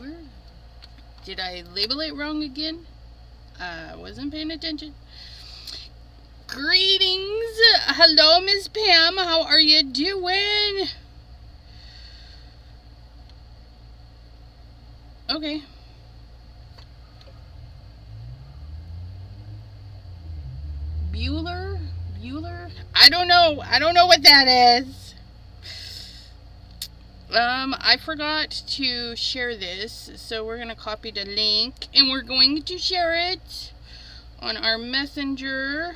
whatever. Did I label it wrong again? I wasn't paying attention. Greetings. Hello, Miss Pam. How are you doing? Okay. Bueller? I don't know. I don't know what that is. I forgot to share this, so we're going to copy the link, and we're going to share it on our messenger.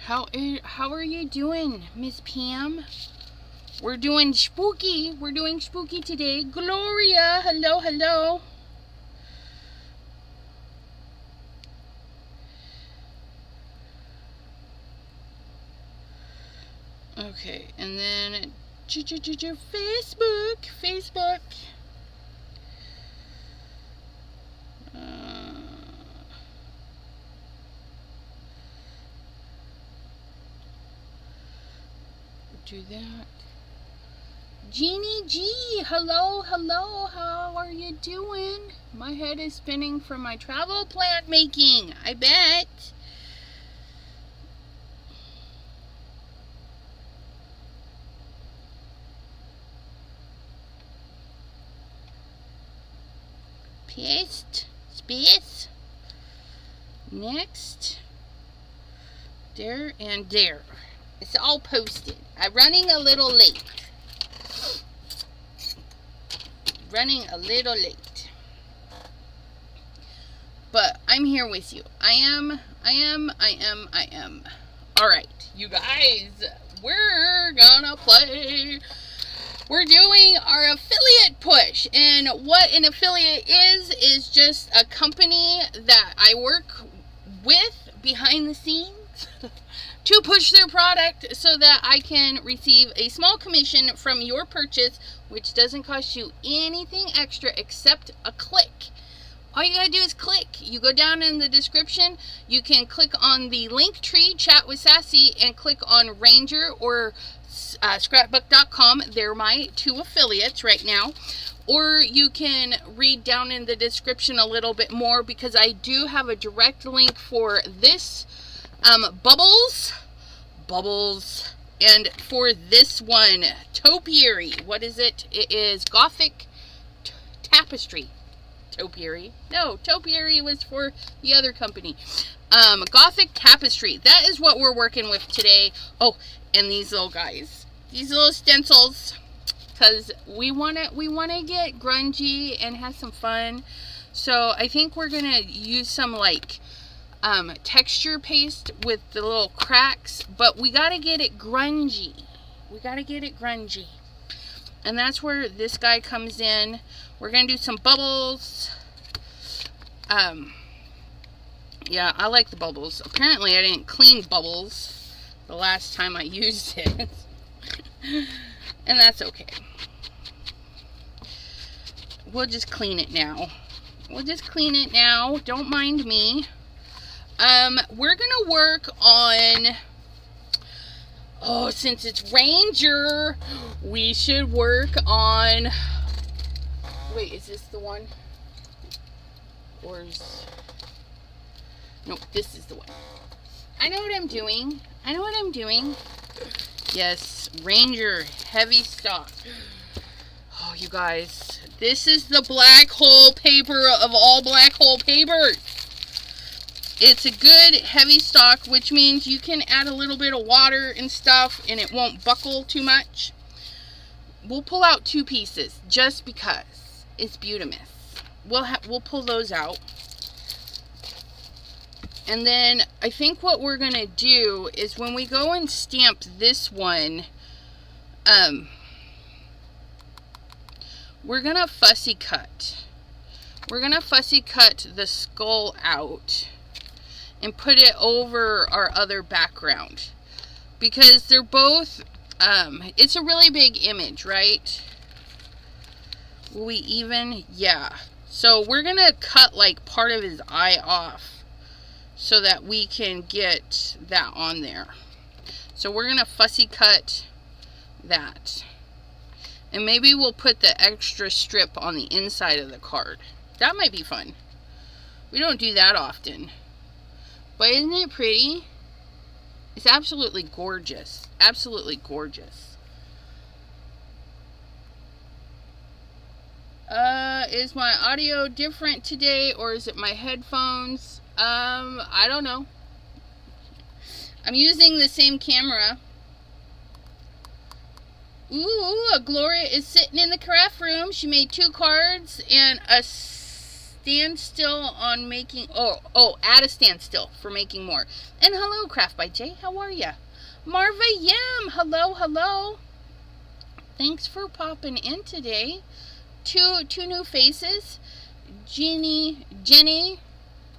How are you doing, Miss Pam? We're doing spooky. We're doing spooky today. Gloria, hello, hello. Okay, and then Facebook. Do that. Jeannie G, hello, how are you doing? My head is spinning from my travel plant making, I bet. Paste, space, next, there and there. It's all posted. I'm running a little late. But I'm here with you. I am. Alright, you guys, we're gonna play. We're doing our affiliate push. And what an affiliate is just a company that I work with behind the scenes to push their product so that I can receive a small commission from your purchase, which doesn't cost you anything extra except a click. All you gotta do is click. You go down in the description, you can click on the link tree, Chat with Sassy, and click on Ranger or Scrapbook.com. They're my two affiliates right now. Or you can read down in the description a little bit more, because I do have a direct link for this bubbles, and for this one, topiary. What is it? It is gothic tapestry. Topiary. No, topiary was for the other company. Gothic tapestry. That is what we're working with today. Oh, and these little guys, these little stencils, because we wanna get grungy and have some fun. So I think we're gonna use some like texture paste with the little cracks, but we gotta get it grungy. And that's where this guy comes in. We're gonna do some bubbles. Yeah, I like the bubbles. Apparently I didn't clean bubbles the last time I used it. And that's okay. We'll just clean it now. Don't mind me. We're gonna work on, since it's Ranger, we should work on, wait, is this the one? Or is, no, this is the one. I know what I'm doing. Yes, Ranger, heavy stock. Oh, you guys, this is the black hole paper of all black hole papers. It's a good heavy stock, which means you can add a little bit of water and stuff and it won't buckle too much. We'll pull out 2 pieces just because it's Beautimus. We'll pull those out. And then I think what we're going to do is when we go and stamp this one, we're going to fussy cut. We're going to fussy cut the skull out and put it over our other background, because they're both, it's a really big image, right? Will we even? Yeah. So we're going to cut like part of his eye off so that we can get that on there. So we're going to fussy cut that. And maybe we'll put the extra strip on the inside of the card. That might be fun. We don't do that often. But isn't it pretty? It's absolutely gorgeous. Absolutely gorgeous. Is my audio different today, or is it my headphones? I don't know. I'm using the same camera. Ooh, Gloria is sitting in the craft room. She made 2 cards and a standstill on making, add a standstill for making more. And hello, Craft by Jay. How are ya? Marva Yam. Hello. Thanks for popping in today. Two new faces. Jenny.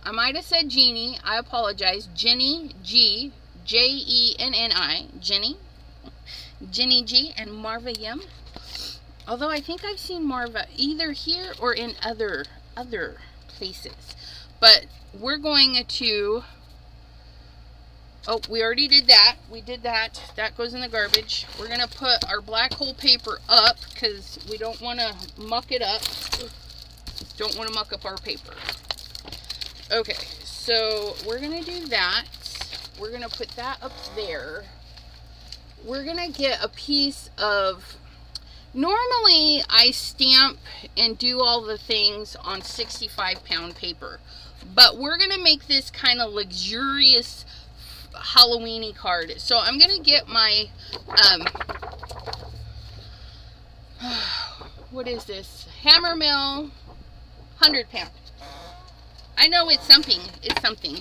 I might have said Jeannie. I apologize. Jenny G. Jenni. Jenny G and Marva Yum. Although I think I've seen Marva either here or in other places. But we're going to... Oh, we already did that. We did that. That goes in the garbage. We're going to put our black hole paper up because we don't want to muck it up. Don't want to muck up our paper. Okay, so we're going to do that. We're going to put that up there. We're going to get a piece of... Normally, I stamp and do all the things on 65-pound paper. But we're going to make this kind of luxurious Halloween-y card. So I'm going to get my... what is this? Hammermill 100-pound. I know it's something. It's something.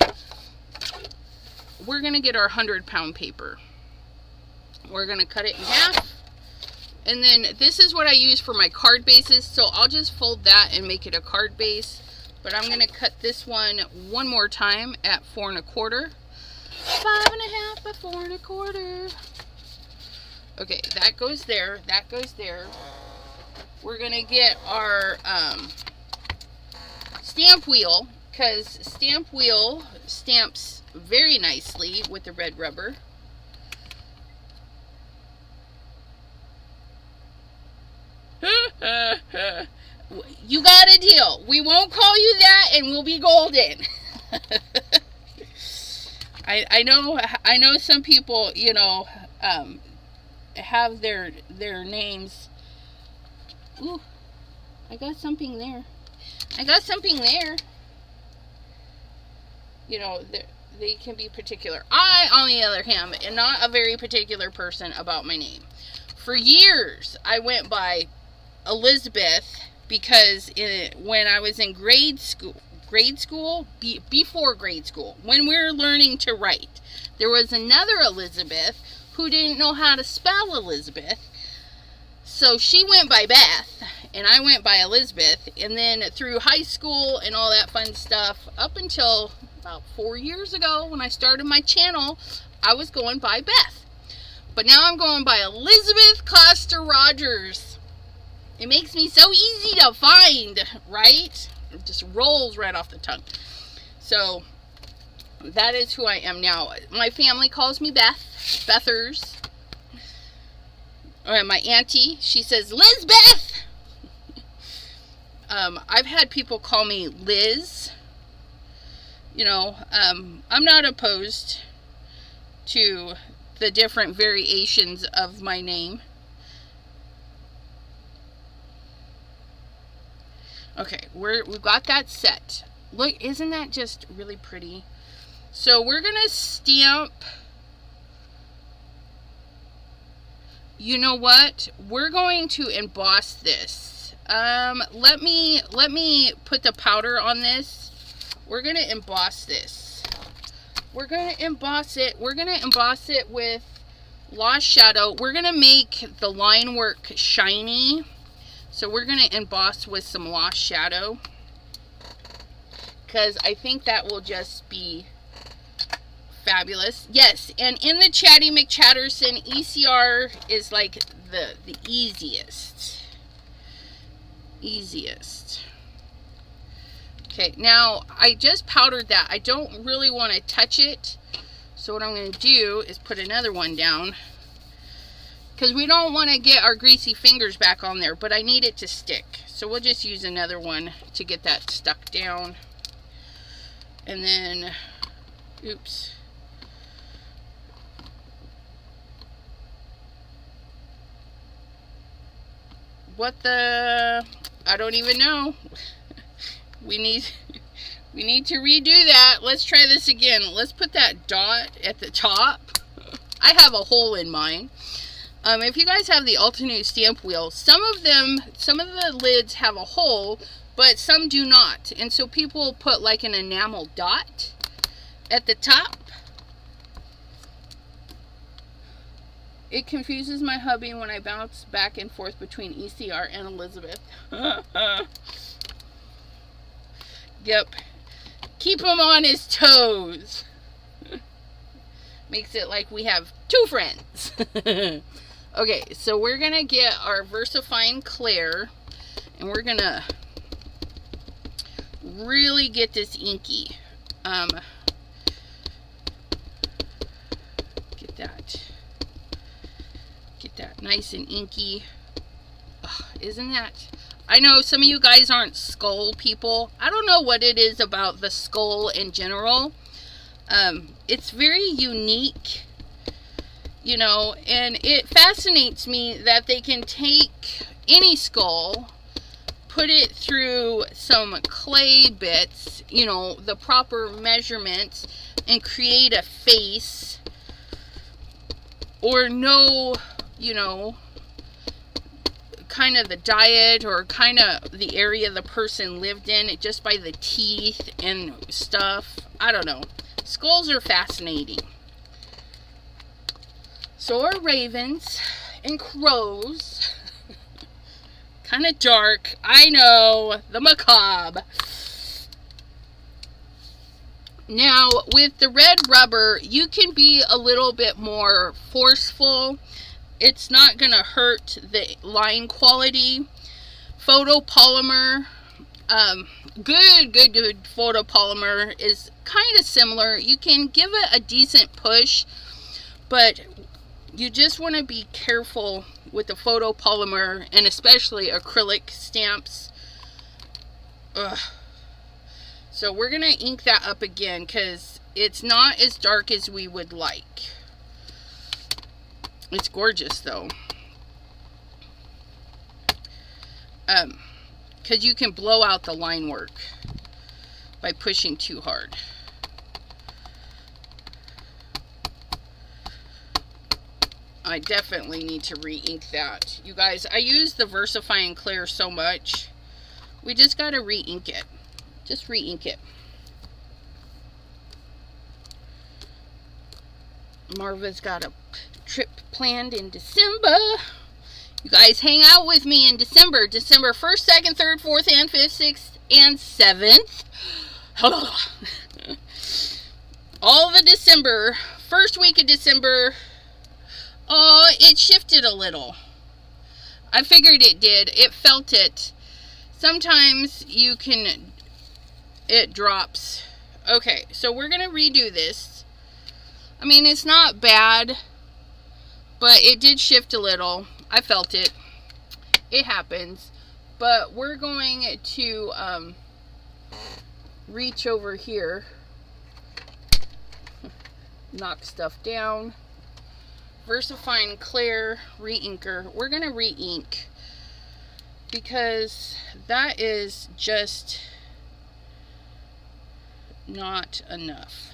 We're going to get our 100-pound paper. We're going to cut it in half. And then this is what I use for my card bases. So I'll just fold that and make it a card base. But I'm going to cut this one more time at 4 1/4. 5 1/2 by 4 1/4. Okay, that goes there. That goes there. We're going to get our stamp wheel. Because stamp wheel stamps very nicely with the red rubber. You got a deal. We won't call you that and we'll be golden. I know some people, you know, have their names. Ooh, I got something there. You know, they can be particular. I, on the other hand, am not a very particular person about my name. For years, I went by Elizabeth because when I was in before grade school, when we were learning to write, there was another Elizabeth who didn't know how to spell Elizabeth. So she went by Beth, and I went by Elizabeth, and then through high school and all that fun stuff, up until about 4 years ago when I started my channel, I was going by Beth. But now I'm going by Elizabeth Costa-Rogers. It makes me so easy to find, right? It just rolls right off the tongue. So, that is who I am now. My family calls me Beth. Bethers. My auntie, she says, Lizbeth! I've had people call me Liz. You know, I'm not opposed to the different variations of my name. Okay, we've got that set. Look, isn't that just really pretty? So we're gonna stamp. You know what? We're going to emboss this. Let me put the powder on this. We're gonna emboss this. We're gonna emboss it. We're gonna emboss it with Lost Shadow. We're gonna make the line work shiny. So we're going to emboss with some Lost Shadow, because I think that will just be fabulous. Yes, and in the Chatty McChatterson, ECR is like the easiest. Okay, now I just powdered that. I don't really want to touch it. So what I'm going to do is put another one down. because we don't want to get our greasy fingers back on there, but I need it to stick. So we'll just use another one to get that stuck down. And then, oops. What the, I don't even know. We need to redo that. Let's try this again. Let's put that dot at the top. I have a hole in mine. If you guys have the Altenew stamp wheel, some of the lids have a hole, but some do not. And so people put like an enamel dot at the top. It confuses my hubby when I bounce back and forth between ECR and Elizabeth. Yep. Keep him on his toes. Makes it like we have two friends. Okay, so we're going to get our VersaFine Clear, and we're going to really get this inky. Get that nice and inky. Oh, isn't that... I know some of you guys aren't skull people. I don't know what it is about the skull in general. It's very unique, you know, and it fascinates me that they can take any skull, put it through some clay bits, you know, the proper measurements, and create a face, or know, you know, kind of the diet or kind of the area the person lived in, just by the teeth and stuff. I don't know. Skulls are fascinating. So are ravens and crows. Kind of dark. I know. The macabre. Now, with the red rubber, you can be a little bit more forceful. It's not going to hurt the line quality. Photopolymer, good photopolymer is kind of similar. You can give it a decent push, but you just want to be careful with the photopolymer, and especially acrylic stamps. Ugh. So we're going to ink that up again because it's not as dark as we would like. It's gorgeous though. Because you can blow out the line work by pushing too hard. I definitely need to re-ink that. You guys, I use the VersaFine Clear so much. We just got to re-ink it. Just re-ink it. Marva's got a trip planned in December. You guys hang out with me in December. December 1st, 2nd, 3rd, 4th, and 5th, 6th, and 7th. All the December. First week of December. Oh, it shifted a little. I figured it did. It felt it. Sometimes you can... It drops. Okay, so we're going to redo this. I mean, it's not bad, but it did shift a little. I felt it. It happens. But we're going to reach over here. Knock stuff down. VersaFine Clear re-inker. We're going to re-ink because that is just not enough.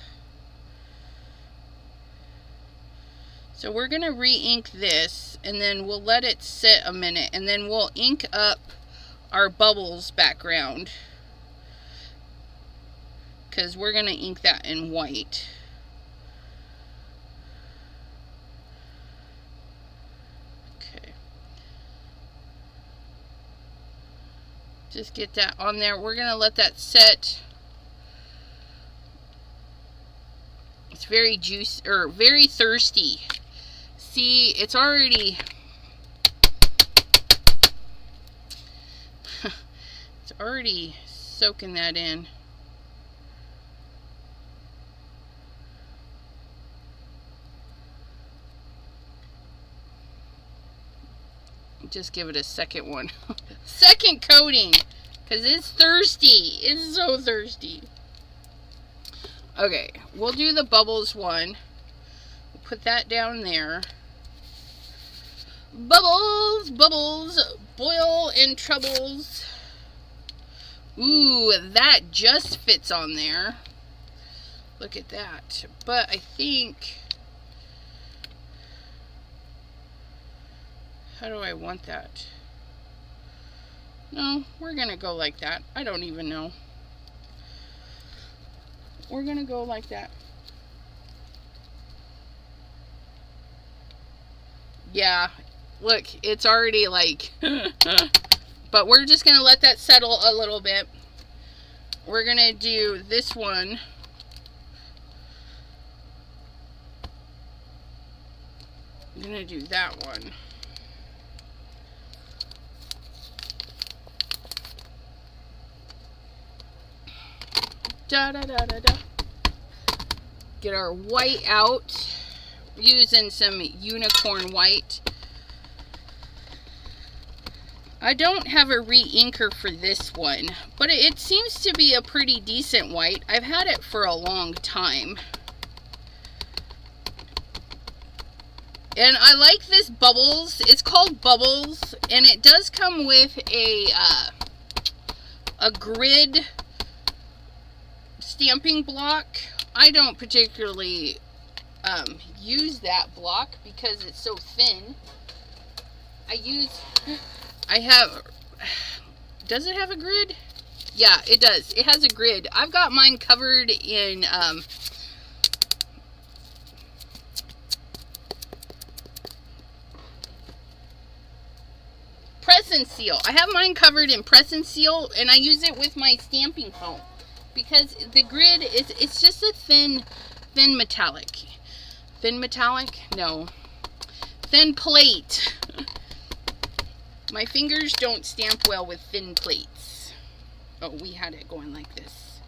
So we're going to re-ink this, and then we'll let it sit a minute, and then we'll ink up our bubbles background, because we're going to ink that in white. Okay. Just get that on there. We're going to let that set. It's very juicy, or very thirsty. See, it's already... it's already soaking that in. Just give it a second one. Second coating. Because it's thirsty. It's so thirsty. Okay, we'll do the bubbles one. We'll put that down there. Bubbles, bubbles, boil in troubles. Ooh, that just fits on there. Look at that. But I think... How do I want that? No, we're gonna go like that. I don't even know. We're gonna go like that. Yeah, look, it's already like... But we're just gonna let that settle a little bit. We're gonna do this one. I'm gonna do that one. Da da da da da. Get our white out. Using some unicorn white. I don't have a re-inker for this one, but it seems to be a pretty decent white. I've had it for a long time. And I like this Bubbles. It's called Bubbles, and it does come with a grid stamping block. I don't particularly use that block because it's so thin. Does it have a grid? Yeah, it does. It has a grid. I've got mine covered in press and seal. I have mine covered in press and seal, and I use it with my stamping foam because the grid it's just a thin metallic. Thin metallic? No. Thin plate. My fingers don't stamp well with thin plates. Oh, we had it going like this.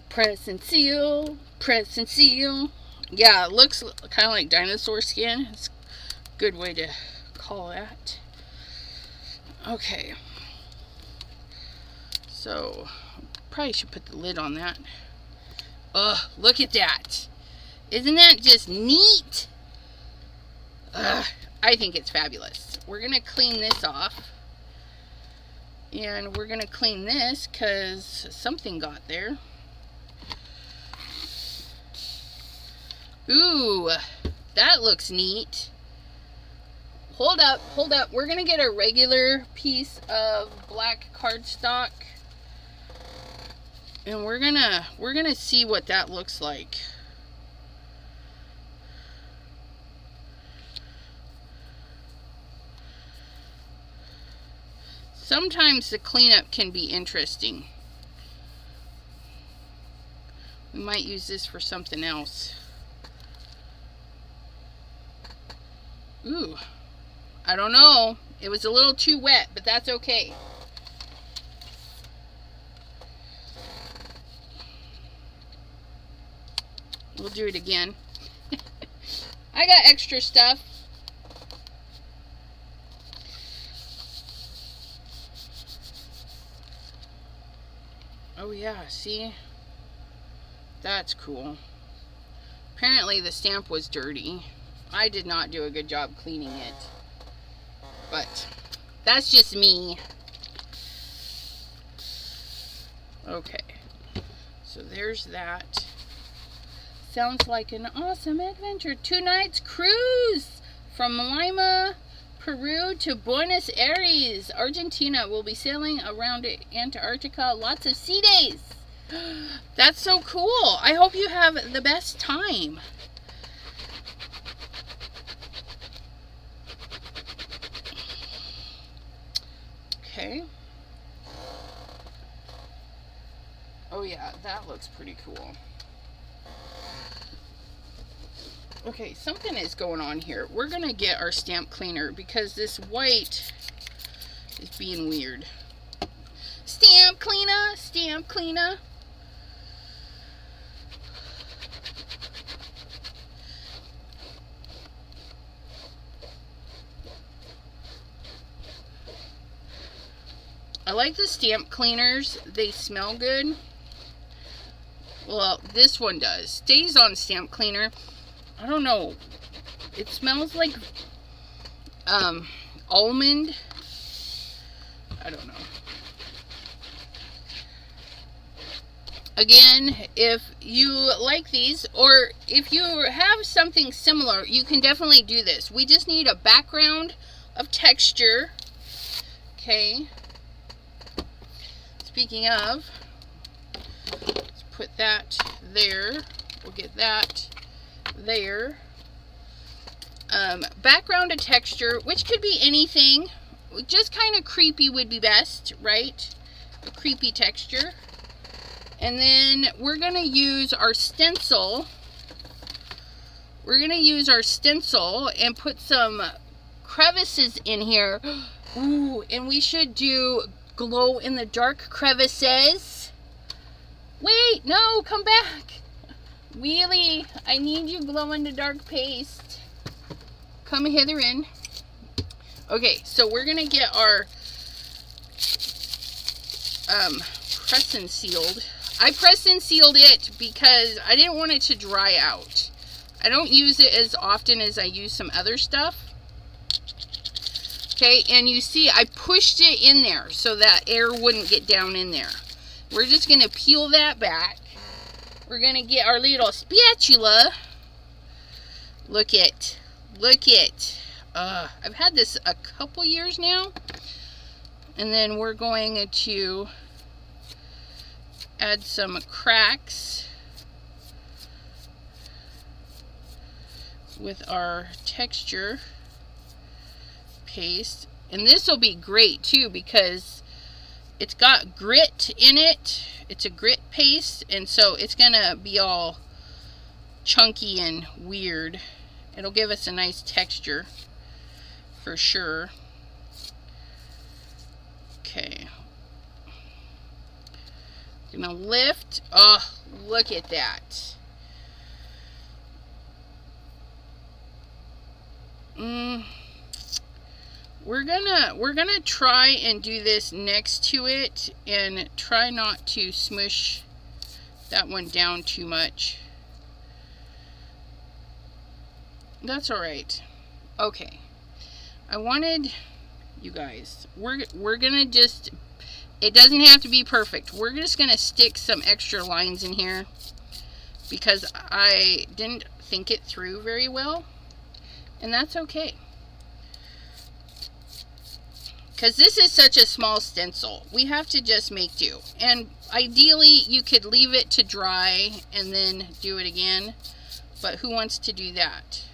Press and seal. Press and seal. Yeah, it looks kind of like dinosaur skin. It's a good way to call that. Okay. So, probably should put the lid on that. Ugh, look at that. Isn't that just neat? Ugh, I think it's fabulous. We're going to clean this off. And we're going to clean this because something got there. Ooh, that looks neat. Hold up, hold up. We're going to get a regular piece of black cardstock. And we're gonna see what that looks like. Sometimes the cleanup can be interesting. We might use this for something else. Ooh, I don't know. It was a little too wet, but that's okay. We'll do it again. I got extra stuff. Oh yeah, see? That's cool. Apparently the stamp was dirty. I did not do a good job cleaning it. But that's just me. Okay. So there's that. Sounds like an awesome adventure. 2 nights cruise from Lima, Peru to Buenos Aires, Argentina. We'll be sailing around Antarctica. Lots of sea days. That's so cool. I hope you have the best time. Okay. Oh yeah, that looks pretty cool. Okay, something is going on here. We're gonna get our stamp cleaner because this white is being weird. Stamp cleaner, stamp cleaner. I like the stamp cleaners. They smell good. Well, this one does. Stays on stamp cleaner. I don't know. It smells like almond. I don't know. Again, if you like these, or if you have something similar, you can definitely do this. We just need a background of texture. Okay. Speaking of, let's put that there. We'll get that there. Background of texture, which could be anything. Just kind of creepy would be best, right? A creepy texture. And then we're going to use our stencil. We're going to use our stencil and put some crevices in here. Ooh, and we should do glow in the dark crevices. Wait, no, come back. Wheelie, I need you glow in the dark paste. Come hither in. Okay, so we're going to get our press and sealed. I pressed and sealed it because I didn't want it to dry out. I don't use it as often as I use some other stuff. Okay, and you see I pushed it in there so that air wouldn't get down in there. We're just going to peel that back. We're going to get our little spatula. Look it. Look it. I've had this a couple years now. And then we're going to add some cracks with our texture paste. And this will be great too because it's got grit in it. It's a grit paste, and so it's gonna be all chunky and weird. It'll give us a nice texture for sure. Okay. Gonna lift. Oh, look at that. We're gonna try and do this next to it and try not to smush that one down too much. That's all right. Okay. I wanted you guys. We're gonna just. It doesn't have to be perfect. We're just going to stick some extra lines in here because I didn't think it through very well. And that's okay. Because this is such a small stencil. We have to just make do. And ideally, you could leave it to dry and then do it again. But who wants to do that?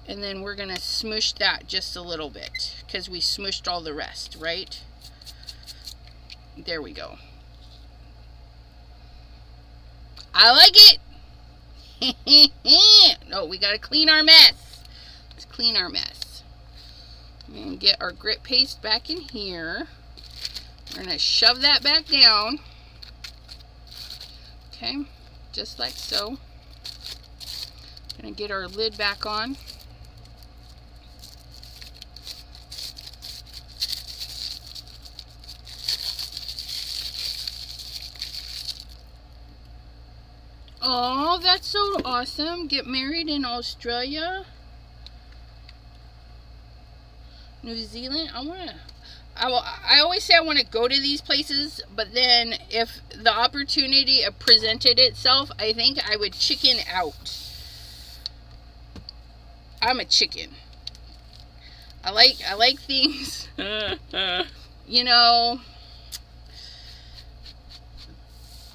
And then we're going to smush that just a little bit because we smushed all the rest, right? There we go. I like it. No, we got to clean our mess. Let's clean our mess. And get our grit paste back in here. We're going to shove that back down. Okay, just like so. Going to get our lid back on. Oh, that's so awesome. Get married in Australia. New Zealand. I always say I want to go to these places, but then if the opportunity presented itself, I think I would chicken out. I'm a chicken. I like things. You know,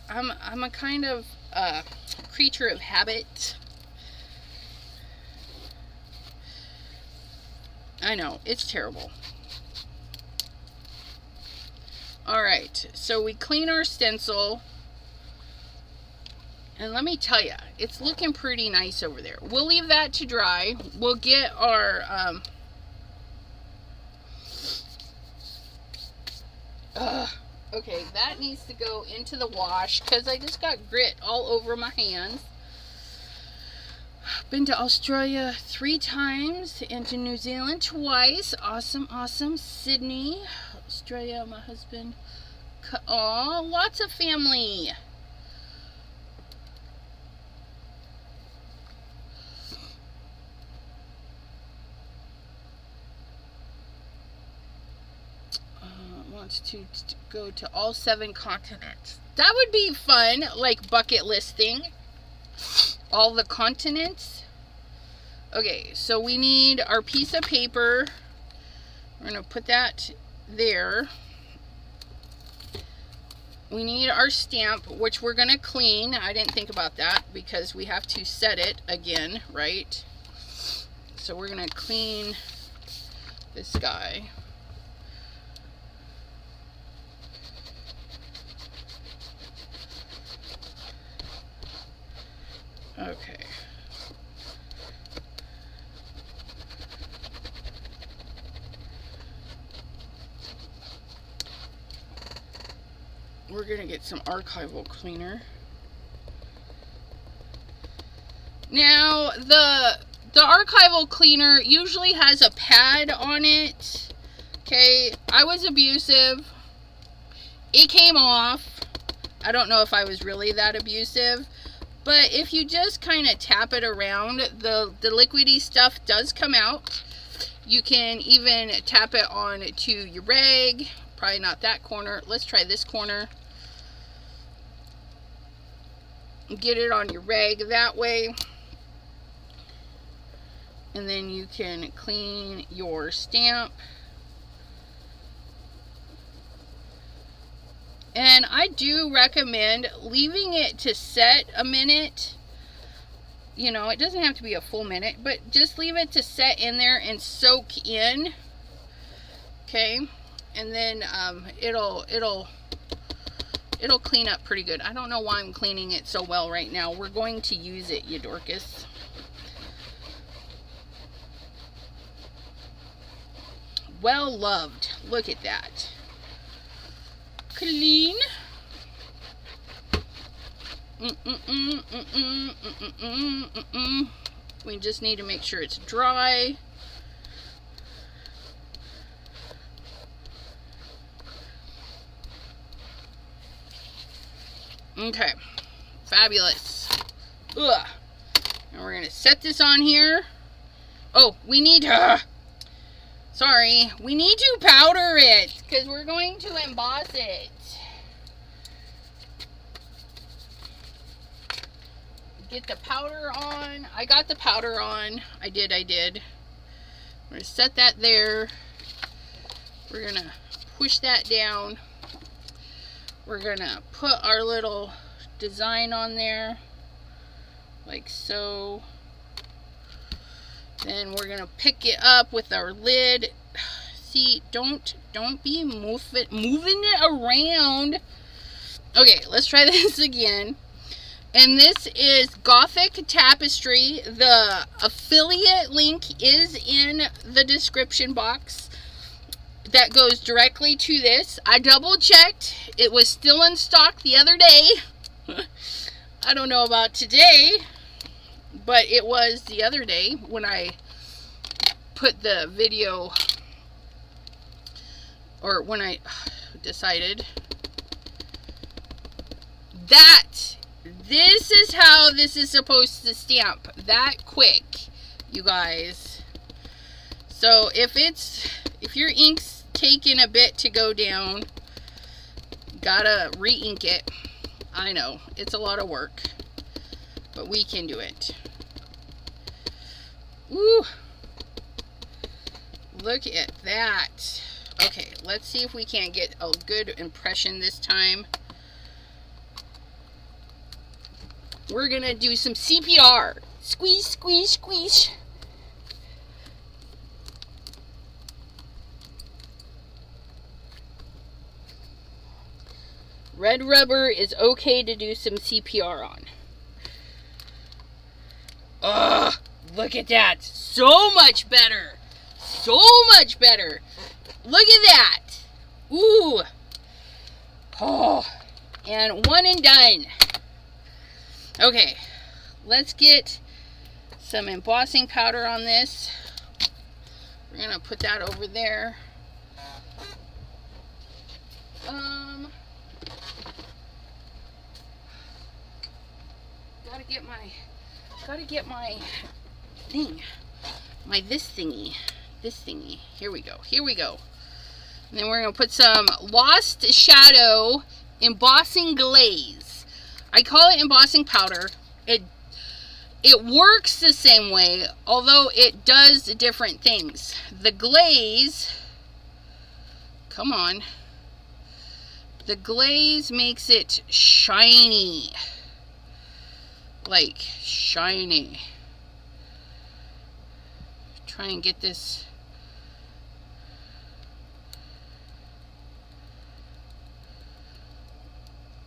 I'm a kind of creature of habit. I know, it's terrible. Alright, so we clean our stencil. And let me tell you, it's looking pretty nice over there. We'll leave that to dry. We'll get our okay, that needs to go into the wash because I just got grit all over my hands. Been to Australia 3 times and to New Zealand twice. Awesome, awesome. Sydney. Australia, my husband. Oh, lots of family. Wants to go to all 7 continents. That would be fun, like bucket list thing. All the continents. Okay, so we need our piece of paper. We're going to put that there. We need our stamp, which we're going to clean. I didn't think about that because we have to set it again, right? So we're going to clean this guy. Okay. We're going to get some archival cleaner. Now, the archival cleaner usually has a pad on it. Okay, I was abusive. It came off. I don't know if I was really that abusive. But if you just kind of tap it around, the liquidy stuff does come out. You can even tap it on to your rag. Probably not that corner. Let's try this corner. Get it on your rag that way. And then you can clean your stamp. And I do recommend leaving it to set a minute. You know, it doesn't have to be a full minute, but just leave it to set in there and soak in. Okay, and then it'll clean up pretty good. I don't know why I'm cleaning it so well right now. We're going to use it, you Dorcas. Well loved. Look at that. Clean. We just need to make sure it's dry. Okay, fabulous. Ugh. And we're gonna set this on here. Oh, we need sorry, we need to powder it because we're going to emboss it. Get the powder on. I got the powder on. I did. I'm gonna set that there. We're gonna push that down. We're gonna put our little design on there, like so. Then we're gonna pick it up with our lid. See, don't be moving it around. Okay, let's try this again. And this is Gothic Tapestry. The affiliate link is in the description box. That goes directly to this. I double checked. It was still in stock the other day. I don't know about today, but it was the other day when I put the video, or when I decided that this is how this is supposed to stamp that quick, you guys. So if your ink's taking a bit to go down, gotta re-ink it. I know, it's a lot of work, but we can do it. Woo! Look at that. Okay, let's see if we can't get a good impression this time. We're gonna do some CPR. Squeeze, squeeze, squeeze. Red rubber is okay to do some CPR on. Ugh, look at that. So much better. So much better. Look at that. Ooh. Oh. And one and done. Okay. Let's get some embossing powder on this. We're going to put that over there. Gotta get my thing. This thingy. Here we go. And then we're gonna put some Lost Shadow embossing glaze. I call it embossing powder. It works the same way, although it does different things. The glaze, come on. The glaze makes it shiny. Like shiny. Try and get this.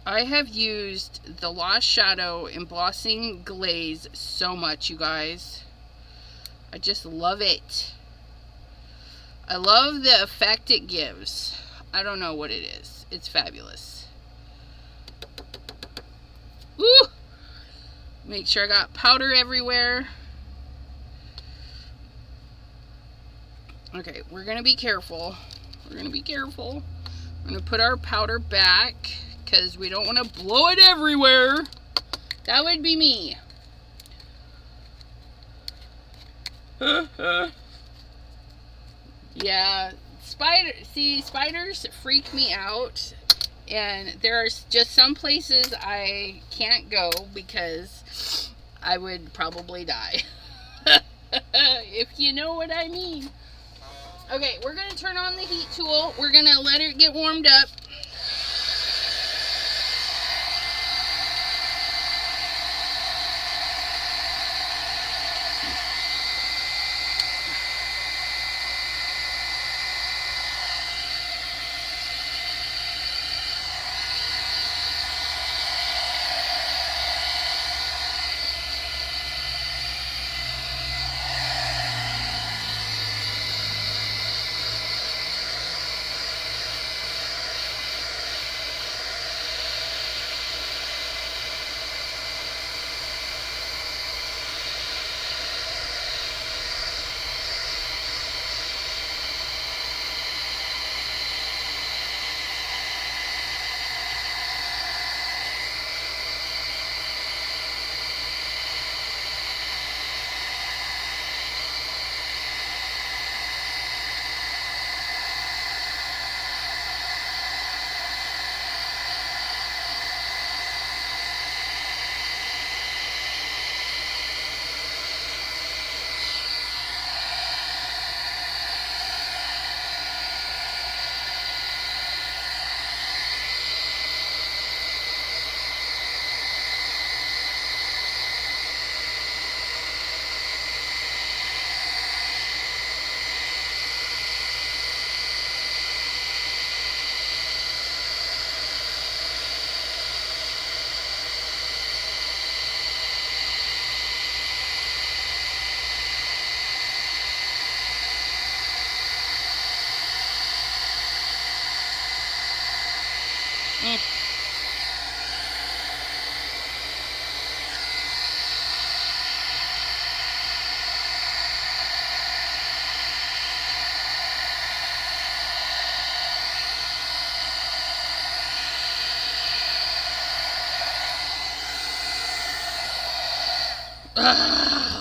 I have used the Lost Shadow embossing glaze so much, you guys. I just love it. I love the effect it gives. I don't know what it is. It's fabulous. Woo! Make sure I got powder everywhere. Okay, we're gonna be careful. We're gonna put our powder back because we don't want to blow it everywhere. That would be me. Yeah, spiders freak me out, and there's just some places I can't go because I would probably die. If you know what I mean. Okay, we're going to turn on the heat tool. We're going to let it get warmed up.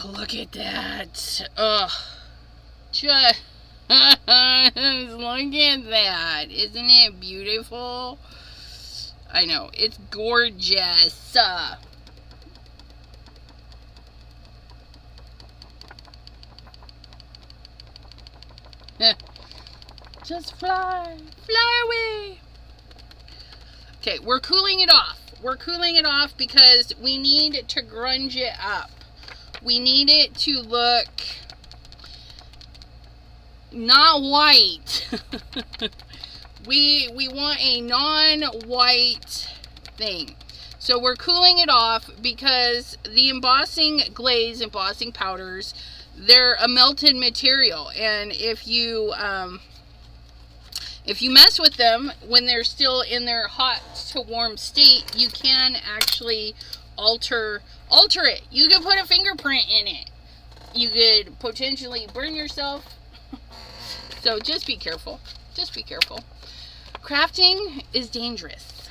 Look at that. Ugh. Just look at that. Isn't it beautiful? I know. It's gorgeous. Just fly. Fly away. Okay, we're cooling it off. We're cooling it off because we need to grunge it up. We need it to look not white. we want a non-white thing. So we're cooling it off because the embossing glaze, embossing powders, they're a melted material, and if you mess with them when they're still in their hot to warm state, you can actually alter it. You could put a fingerprint in it. You could potentially burn yourself. So just be careful. Just be careful. Crafting is dangerous.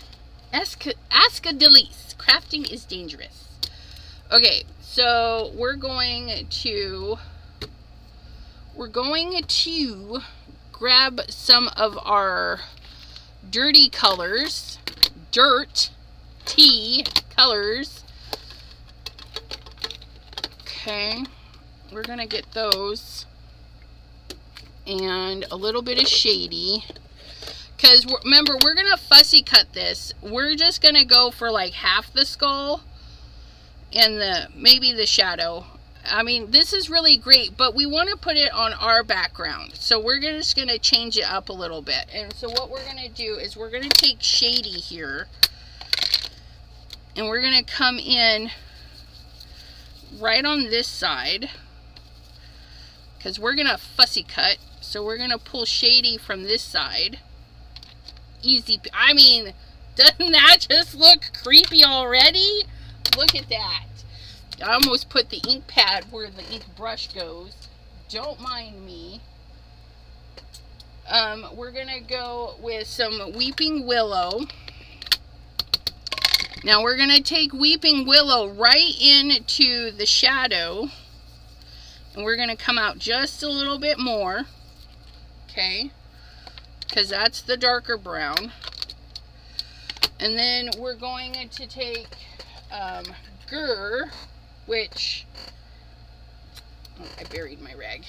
Ask Delise. Crafting is dangerous. Okay, so we're going to grab some of our dirty colors, dirt tea colors. Okay, we're gonna get those, and a little bit of shady, because remember, we're gonna fussy cut this. We're just gonna go for like half the skull and maybe the shadow. I mean, this is really great, but we want to put it on our background, so we're just gonna change it up a little bit. And so what we're gonna do is we're gonna take shady here, and we're gonna come in right on this side, because we're gonna fussy cut. So we're gonna pull shady from this side. Easy. I mean, doesn't that just look creepy already? Look at that. I almost put the ink pad where the ink brush goes. Don't mind me. We're gonna go with some Weeping Willow. Now we're gonna take Weeping Willow right into the shadow, and we're gonna come out just a little bit more, okay, because that's the darker brown. And then we're going to take which, oh, I buried my rag.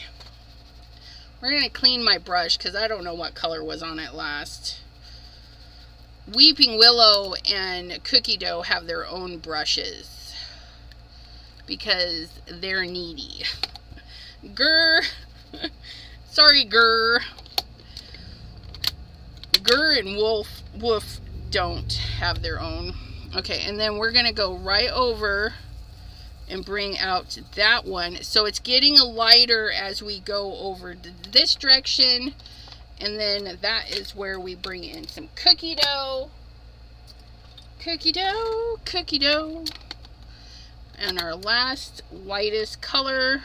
We're gonna clean my brush because I don't know what color was on it last. Weeping Willow and Cookie Dough have their own brushes because they're needy. Sorry, Gur and Woof don't have their own. Okay, and then we're gonna go right over and bring out that one, so it's getting lighter as we go over this direction. And then that is where we bring in some Cookie Dough, and our last lightest color,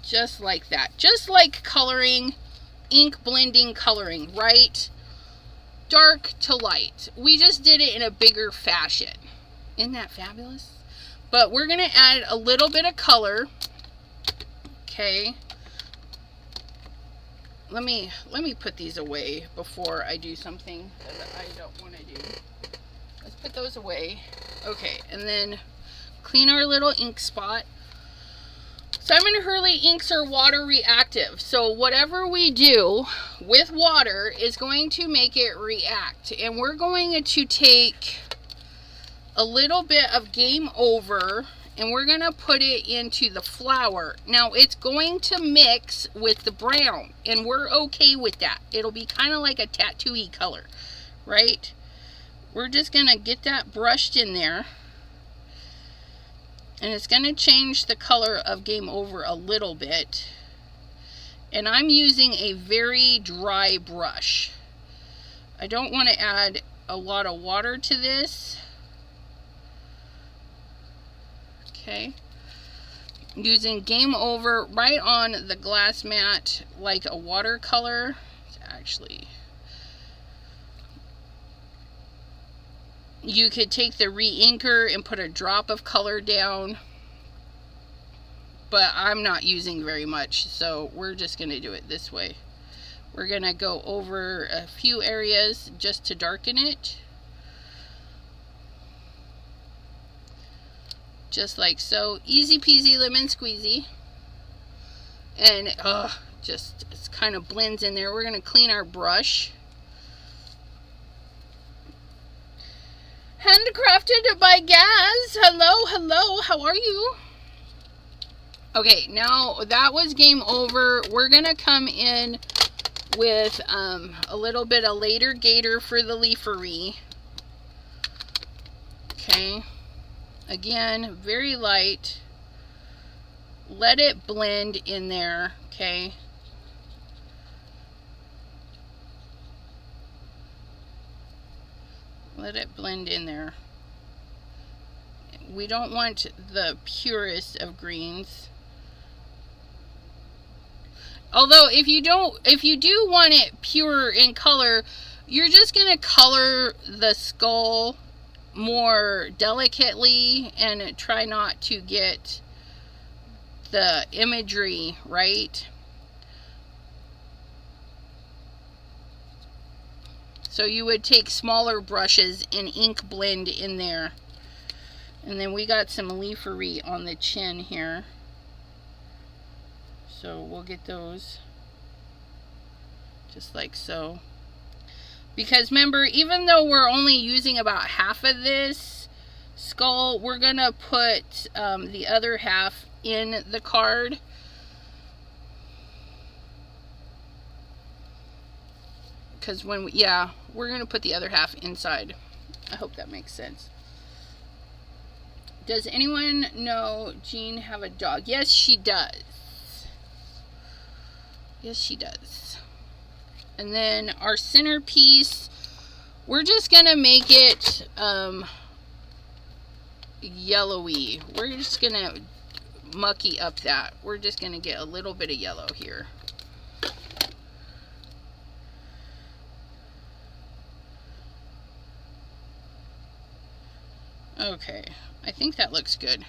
just like that, just like coloring, ink blending coloring, right? Dark to light. We just did it in a bigger fashion. Isn't that fabulous? But we're gonna add a little bit of color. Okay. Let me put these away before I do something that I don't want to do. Let's put those away. Okay, and then clean our little ink spot. Simon Hurley inks are water reactive, so whatever we do with water is going to make it react. And we're going to take a little bit of Game Over, and we're going to put it into the flower. Now, it's going to mix with the brown, and we're okay with that. It'll be kind of like a tattoo-y color, right? We're just going to get that brushed in there, and it's going to change the color of Game Over a little bit. And I'm using a very dry brush. I don't want to add a lot of water to this. Okay, using Game Over right on the glass mat like a watercolor. Actually, you could take the re-inker and put a drop of color down, but I'm not using very much, so we're just going to do it this way. We're going to go over a few areas just to darken it. Just like so. Easy peasy lemon squeezy. And just it kind of blends in there. We're going to clean our brush. Handcrafted by Gaz. Hello, how are you? Okay, now that was Game Over. We're going to come in with a little bit of Later Gator for the leafery. Okay. Again, very light. Let it blend in there, okay? Let it blend in there. We don't want the purest of greens. Although if you do want it pure in color, you're just going to color the skull more delicately and try not to get the imagery right. So you would take smaller brushes and ink blend in there. And then we got some leafery on the chin here. So we'll get those just like so. Because remember, even though we're only using about half of this skull, we're going to put the other half in the card. Because when we, yeah, we're going to put the other half inside. I hope that makes sense. Does anyone know Jean have a dog? Yes, she does. Yes, she does. And then our centerpiece, we're just going to make it yellowy. We're just going to mucky up that. We're just going to get a little bit of yellow here. Okay, I think that looks good.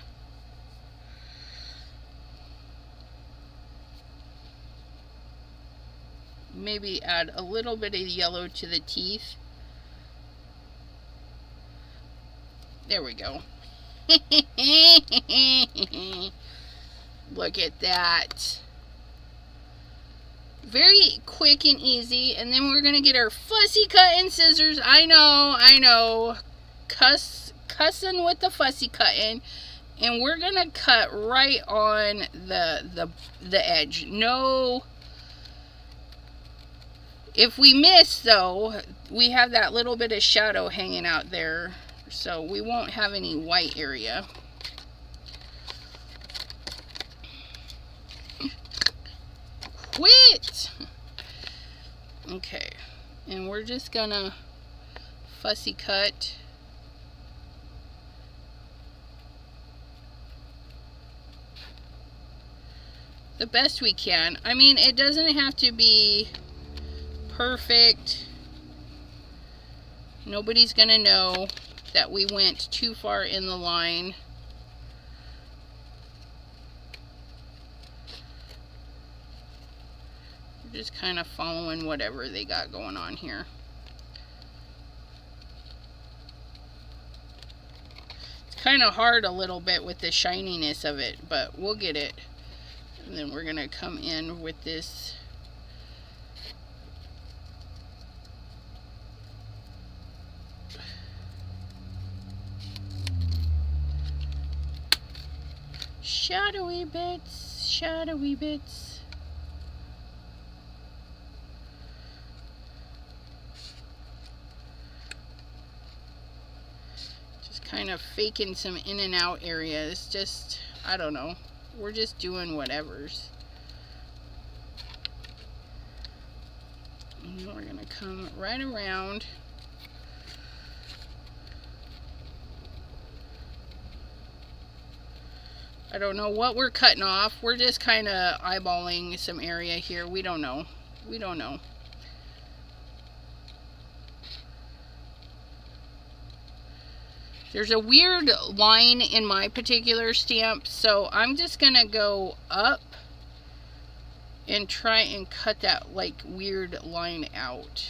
Maybe add a little bit of yellow to the teeth. There we go. Look at that. Very quick and easy. And then we're going to get our fussy cutting scissors. I know. Cussing with the fussy cutting. And we're going to cut right on the edge. No. If we miss, though, we have that little bit of shadow hanging out there. So we won't have any white area. Quit! Okay. And we're just gonna fussy cut. The best we can. I mean, it doesn't have to be perfect. Nobody's gonna know that we went too far in the line. We're just kind of following whatever they got going on here. It's kind of hard a little bit with the shininess of it, but we'll get it. And then we're gonna come in with this shadowy bits, shadowy bits. Just kind of faking some in and out areas. Just, I don't know. We're just doing whatevers. And then we're going to come right around. I don't know what we're cutting off. We're just kind of eyeballing some area here. We don't know. We don't know. There's a weird line in my particular stamp, so I'm just going to go up and try and cut that like weird line out.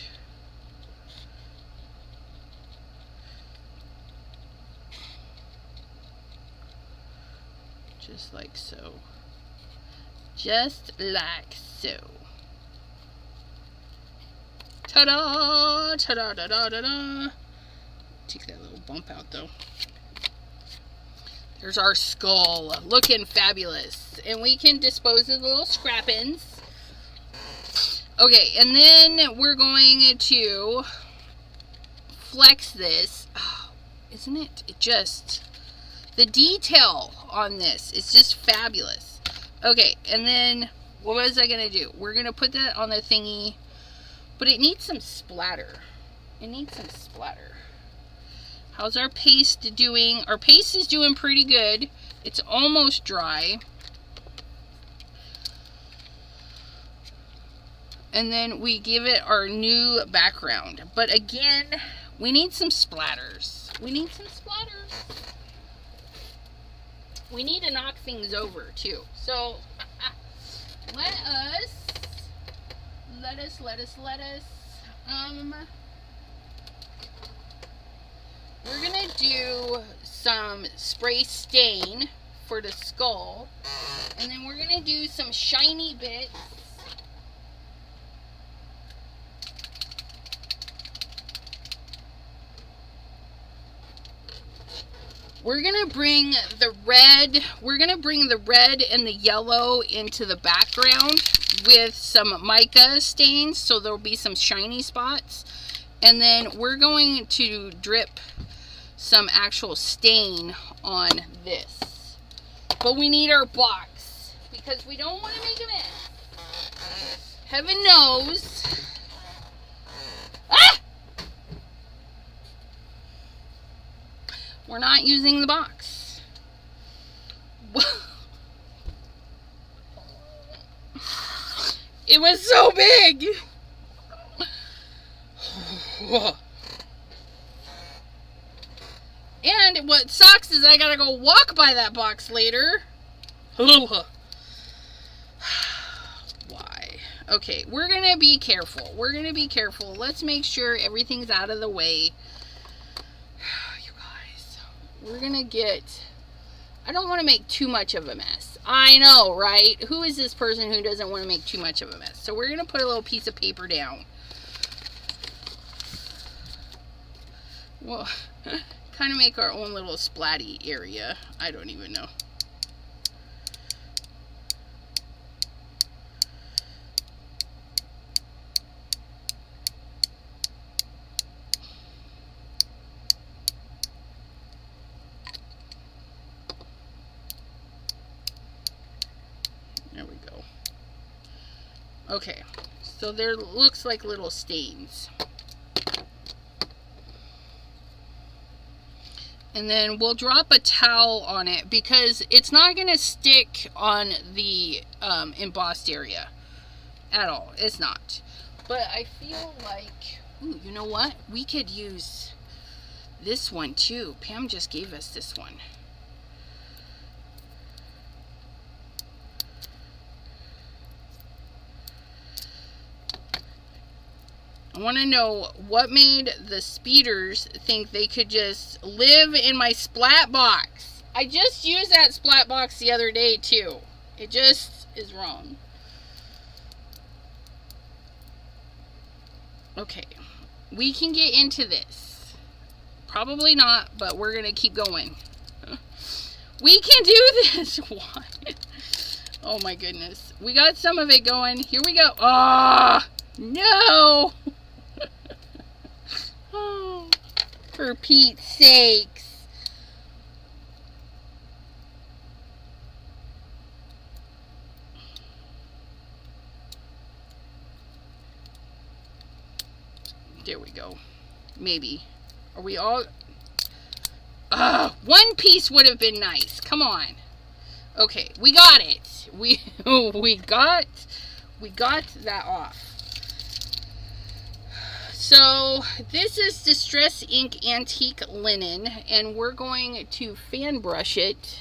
Just like so. Just like so. Ta-da! Ta-da, da-da, da-da. Take that little bump out though. There's our skull, looking fabulous. And we can dispose of the little scrap-ins. Okay, and then we're going to flex this. Oh, isn't it? It just, the detail on this is just fabulous. Okay, and then what was I going to do? We're going to put that on the thingy, but it needs some splatter. It needs some splatter. How's our paste doing? Our paste is doing pretty good. It's almost dry. And then we give it our new background. But again, we need some splatters. We need some splatters. We need to knock things over too. So let us we're gonna do some spray stain for the skull, and then we're gonna do some shiny bits. We're gonna bring the red and the yellow into the background with some mica stains, so there'll be some shiny spots. And then we're going to drip some actual stain on this. But we need our box because we don't want to make a mess. Heaven knows. Ah! We're not using the box. It was so big. And what sucks is I gotta go walk by that box later. Why? Okay, we're gonna be careful. We're gonna be careful. Let's make sure everything's out of the way. You guys, we're gonna get... I don't want to make too much of a mess. I know, right? Who is this person who doesn't want to make too much of a mess? So we're gonna put a little piece of paper down. Well, kind of make our own little splatty area. I don't even know. There we go. Okay, so there looks like little stains. And then we'll drop a towel on it because it's not going to stick on the embossed area at all. It's not. But I feel like, ooh, you know what? We could use this one too. Pam just gave us this one. I want to know what made the speeders think they could just live in my splat box. I just used that splat box the other day too. It just is wrong. Okay, we can get into this. Probably not, but we're going to keep going. We can do this. Why? Oh my goodness. We got some of it going. Here we go. Ah, no. Oh, for Pete's sakes. There we go. Maybe. Are we all... one piece would have been nice. Come on. Okay, we got it. We got that off. So this is Distress Ink Antique Linen, and we're going to fan brush it,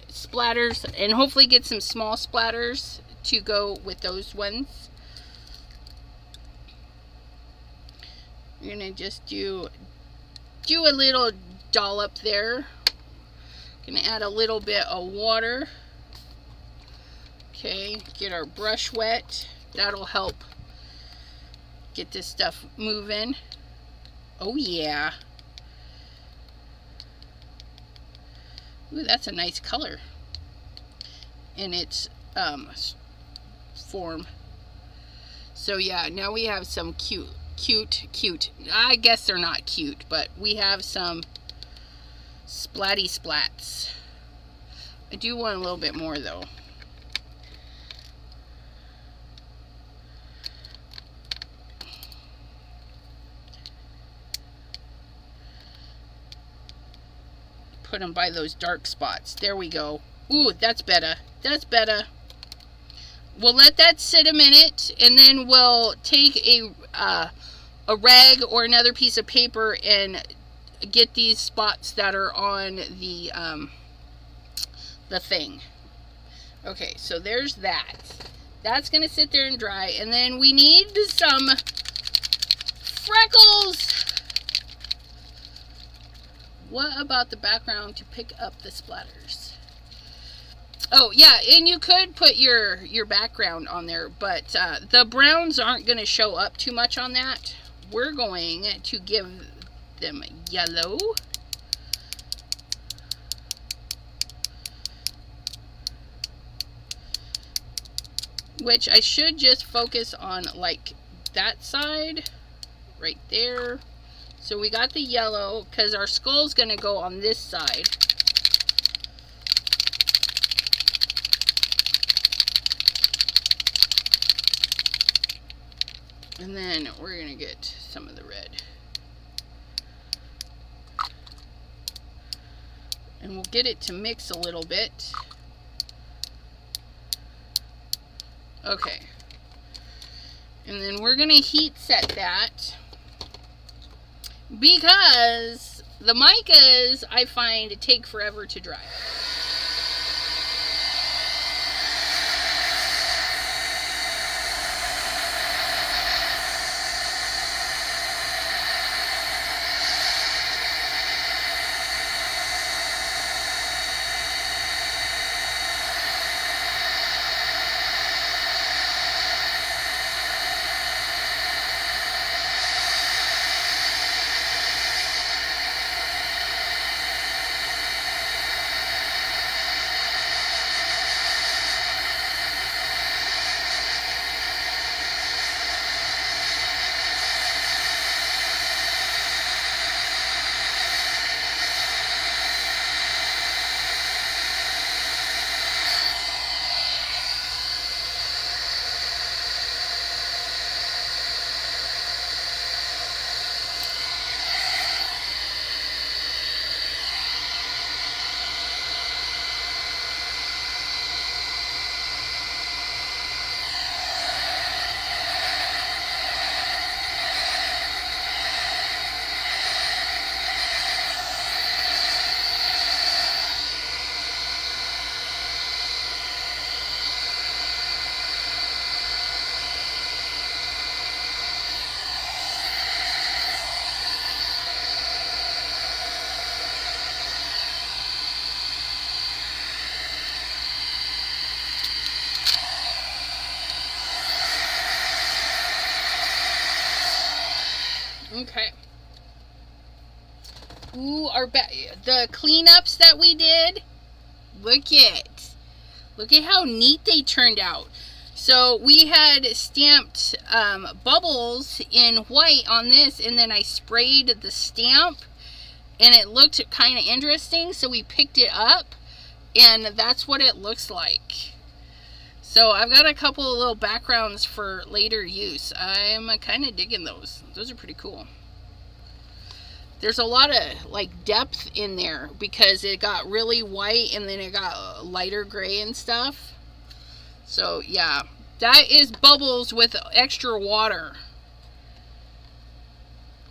splatters, and hopefully get some small splatters to go with those ones. We're gonna just do a little dollop there. Gonna add a little bit of water. Okay, get our brush wet. That'll help get this stuff moving. Oh yeah. Ooh, that's a nice color in its form. So yeah, now we have some cute. I guess they're not cute, but we have some splatty splats. I do want a little bit more though. Put them by those dark spots. There we go. Ooh, that's better. That's better. we'll let that sit a minute, and then we'll take a rag or another piece of paper and get these spots that are on the thing. Okay, so there's that. That's going to sit there and dry. And then we need some freckles. What about the background to pick up the splatters? Oh, yeah, and you could put your background on there, but the browns aren't going to show up too much on that. We're going to give them yellow. Which I should just focus on like that side right there. So we got the yellow because our skull's going to go on this side. And then we're going to get some of the red. And we'll get it to mix a little bit. Okay. And then we're going to heat set that. Because the micas, I find, take forever to dry. Okay. Ooh, the cleanups that we did. Look at how neat they turned out. So we had stamped bubbles in white on this, and then I sprayed the stamp, and it looked kind of interesting, so we picked it up, and that's what it looks like. So I've got a couple of little backgrounds for later use. I'm kind of digging those. Those are pretty cool. There's a lot of like depth in there because it got really white and then it got lighter gray and stuff. So yeah, that is bubbles with extra water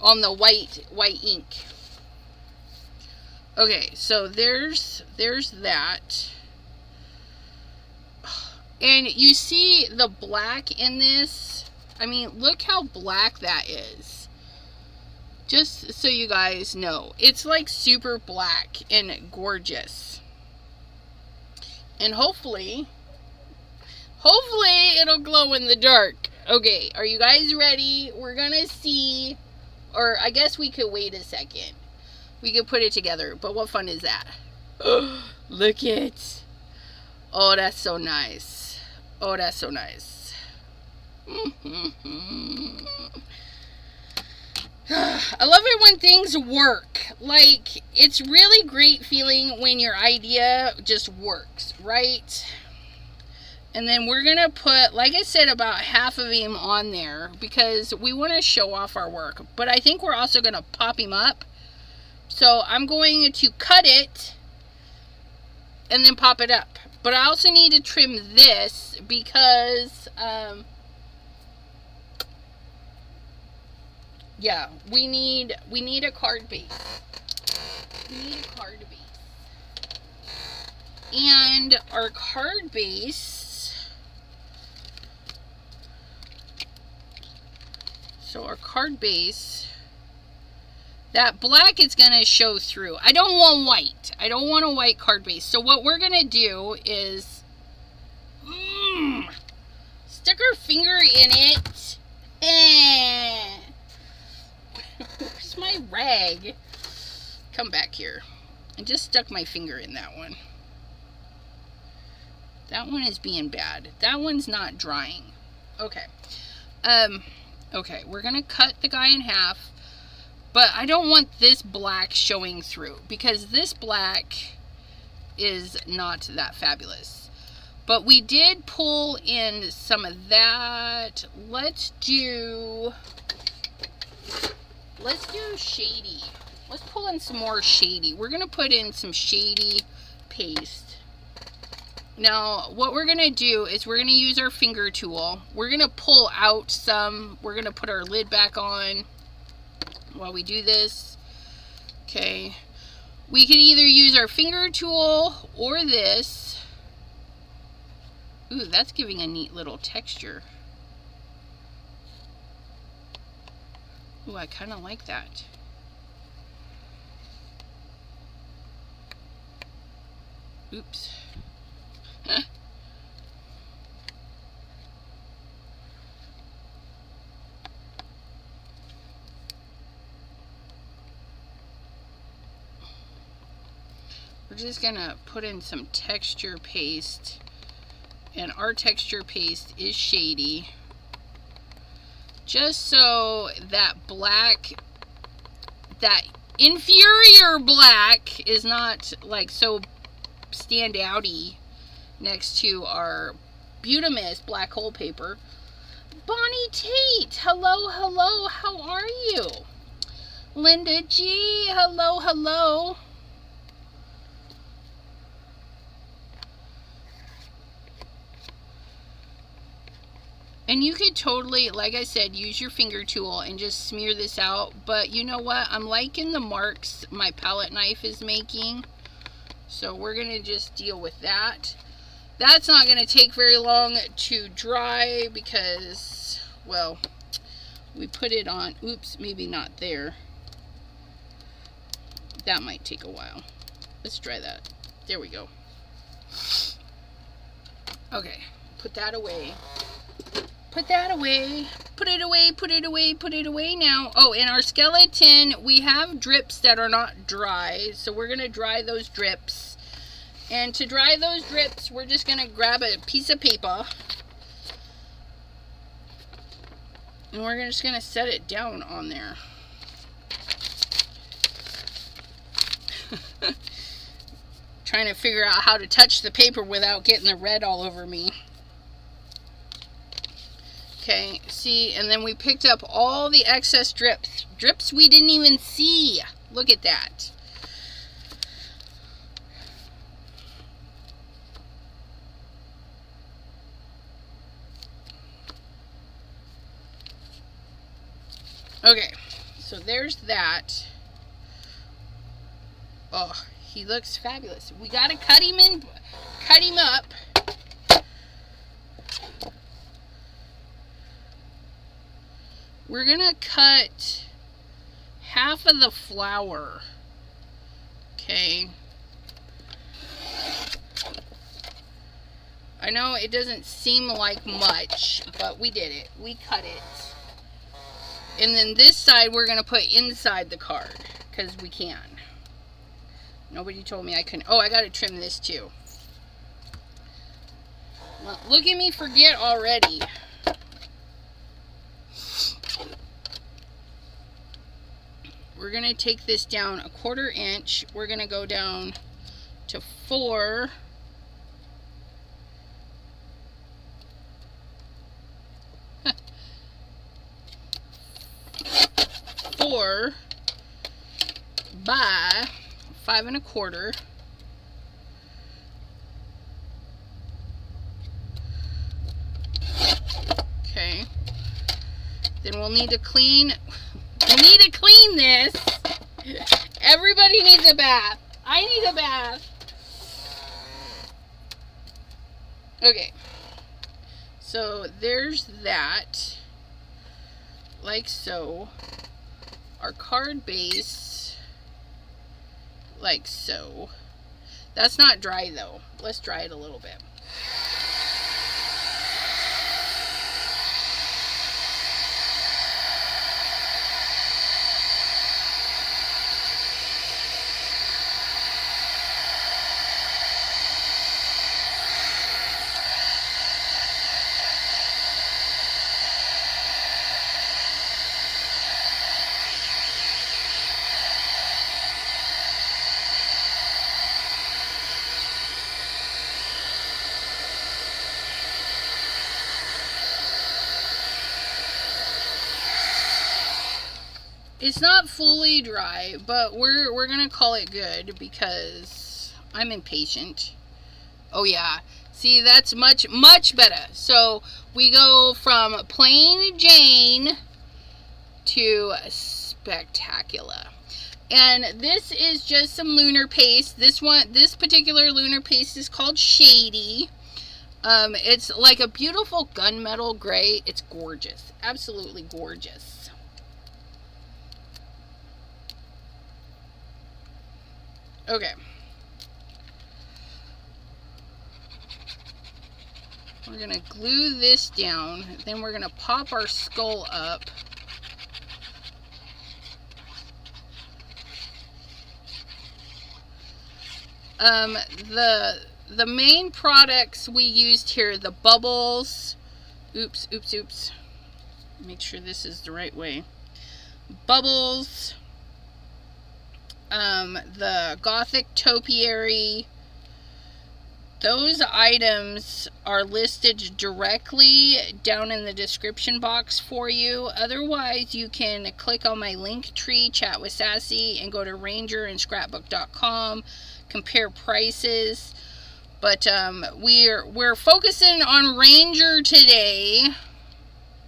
on the white ink. Okay, so there's that. And you see the black in this? I mean, look how black that is. Just so you guys know, it's like super black and gorgeous. And hopefully it'll glow in the dark. Okay, are you guys ready? We're gonna see, or I guess we could wait a second. We could put it together, but what fun is that? Look it. Oh, that's so nice. Oh, that's so nice. I love it when things work. Like, it's really great feeling when your idea just works, right? And then we're going to put, like I said, about half of him on there because we want to show off our work. But I think we're also going to pop him up. So I'm going to cut it and then pop it up. But I also need to trim this because, yeah, we need a card base. We need a card base. And our card base, so our card base, that black is going to show through. I don't want white. I don't want a white card base. So what we're going to do is stick our finger in it. Where's my rag? Come back here. I just stuck my finger in that one. That one is being bad. That one's not drying. Okay. Okay, we're going to cut the guy in half. But I don't want this black showing through, because this black is not that fabulous. But we did pull in some of that. Let's do shady. Let's pull in some more shady. We're going to put in some shady paste. Now, what we're going to do is we're going to use our finger tool. We're going to pull out some. We're going to put our lid back on while we do this. Okay. We can either use our finger tool or this. Ooh, that's giving a neat little texture. Ooh, I kind of like that. Oops. Huh. We're just gonna put in some texture paste, and our texture paste is shady, just so that black, that inferior black, is not like so stand outy next to our Beautimus black hole paper. Bonnie Tate, hello, hello, how are you? Linda G, hello, hello. And you could totally, like I said, use your finger tool and just smear this out. But you know what? I'm liking the marks my palette knife is making. So we're going to just deal with that. That's not going to take very long to dry because, well, we put it on. Oops, maybe not there. That might take a while. Let's try that. There we go. Okay, put that away. Put that away. Put it away, put it away, put it away now. Oh, in our skeleton, we have drips that are not dry. So we're going to dry those drips. And to dry those drips, we're just going to grab a piece of paper. And we're just going to set it down on there. Trying to figure out how to touch the paper without getting the red all over me. Okay, see, and then we picked up all the excess drips. Drips we didn't even see. Look at that. Okay, so there's that. Oh, he looks fabulous. We gotta cut him up. We're gonna cut half of the flower. Okay. I know it doesn't seem like much, but we did it. We cut it. And then this side we're gonna put inside the card, because we can. Nobody told me I couldn't. Oh, I gotta trim this too. Well, look at me forget already. We're going to take this down a 1/4 inch. We're going to go down to 4. Four by 5 1/4. Then we'll need to clean. We need to clean this. Everybody needs a bath. I need a bath. Okay. So there's that. Like so. Our card base. Like so. That's not dry though. Let's dry it a little bit. It's not fully dry, but we're gonna call it good because I'm impatient. Oh yeah, see, that's much better. So we go from plain Jane to spectacular. And this is just some lunar paste. This particular lunar paste is called Shady. It's like a beautiful gunmetal gray. It's gorgeous, absolutely gorgeous. Okay. We're going to glue this down. Then we're going to pop our skull up. The main products we used here, the bubbles. Oops. Make sure this is the right way. Bubbles. The Gothic topiary. Those items are listed directly down in the description box for you. Otherwise, you can click on my link tree, Chat with Sassy, and go to Ranger and Scrapbook.com, compare prices. But we're focusing on Ranger today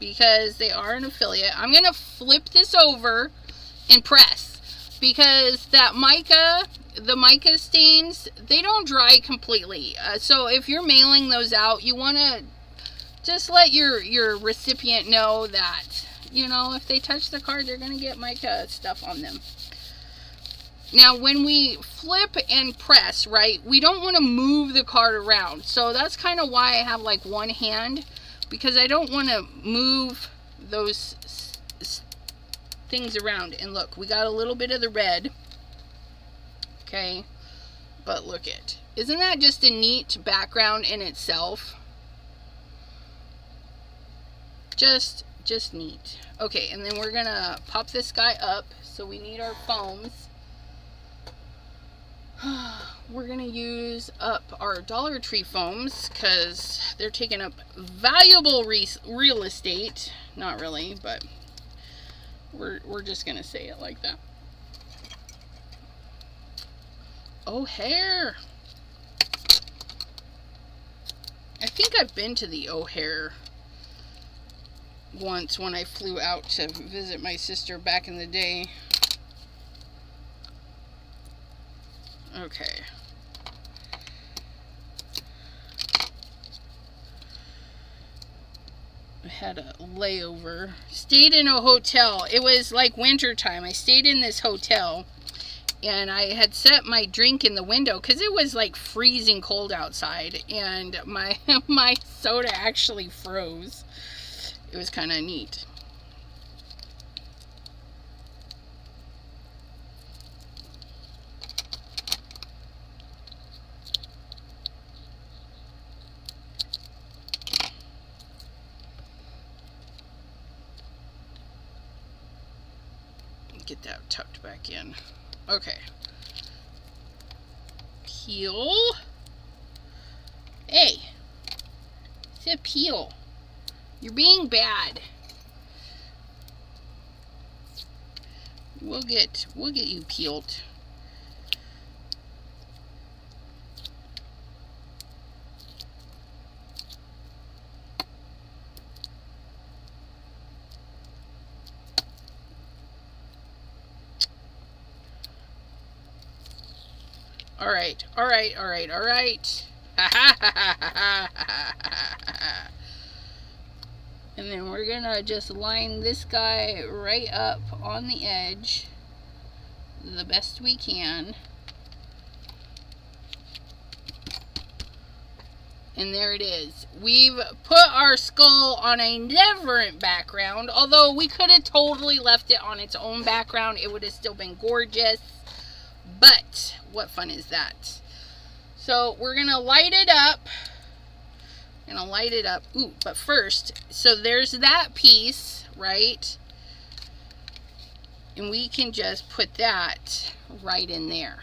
because they are an affiliate. I'm gonna flip this over and press. Because that mica, the mica stains, they don't dry completely. So if you're mailing those out, you want to just let your recipient know that, you know, if they touch the card, they're going to get mica stuff on them. Now, when we flip and press, right, we don't want to move the card around. So that's kind of why I have like one hand, because I don't want to move those things around. And look, we got a little bit of the red. Okay, but look it. Isn't that just a neat background in itself? Just neat. Okay, and then we're gonna pop this guy up. So we need our foams. We're gonna use up our Dollar Tree foams because they're taking up valuable real estate. Not really, but we're just gonna say it like that. O'Hare. I think I've been to the O'Hare once when I flew out to visit my sister back in the day. Okay. I had a layover. Stayed in a hotel. It was like winter time. I stayed in this hotel and I had set my drink in the window because it was like freezing cold outside, and my soda actually froze. It was kind of neat. Get that tucked back in. Okay. Peel. Hey. It's a peel. You're being bad. We'll get you peeled. All right. And then we're gonna just line this guy right up on the edge the best we can. And there it is. We've put our skull on a different background, although we could have totally left it on its own background. It would have still been gorgeous. But what fun is that? So we're going to light it up. Ooh, but first, so there's that piece, right? And we can just put that right in there.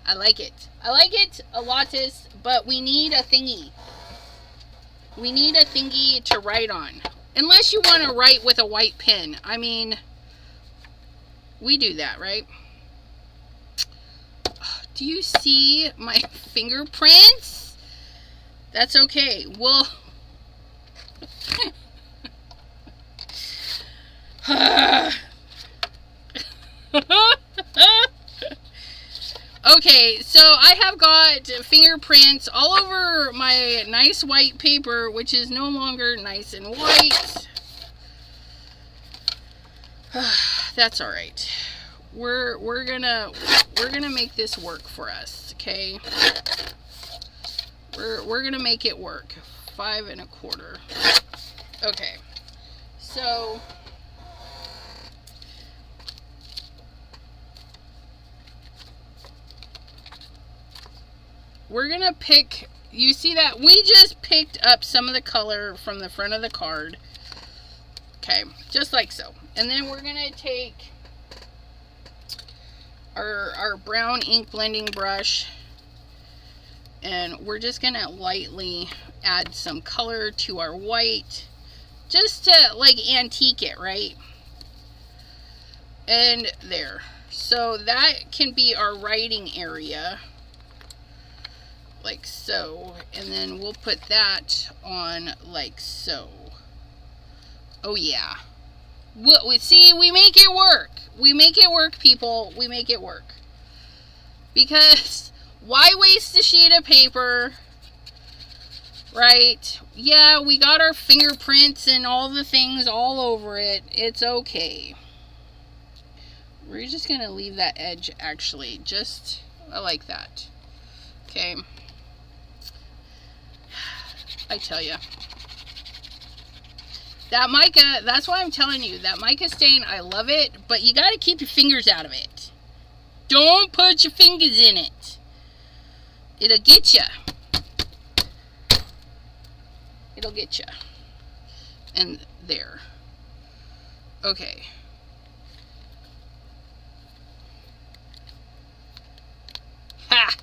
I like it. I like it a lotus, but we need a thingy. We need a thingy to write on. Unless you want to write with a white pen. I mean, we do that, right? Do you see my fingerprints? That's okay. Well, okay, so I have got fingerprints all over my nice white paper, which is no longer nice and white. That's all right. We're gonna make this work for us, okay? We're gonna make it work. 5 1/4. Okay, so we're gonna pick. You see that we just picked up some of the color from the front of the card. Okay, just like so, and then we're gonna take our brown ink blending brush, and we're just gonna lightly add some color to our white, just to like antique it, right? And there. So that can be our writing area, like so, and then we'll put that on like so. Oh yeah. See, we make it work. We make it work, people. We make it work. Because why waste a sheet of paper, right? Yeah, we got our fingerprints and all the things all over it. It's okay. We're just going to leave that edge, actually. Just, I like that. Okay. I tell you. That mica, that's why I'm telling you, that mica stain, I love it, but you got to keep your fingers out of it. Don't put your fingers in it. It'll get you. It'll get you. And there. Okay. Ha!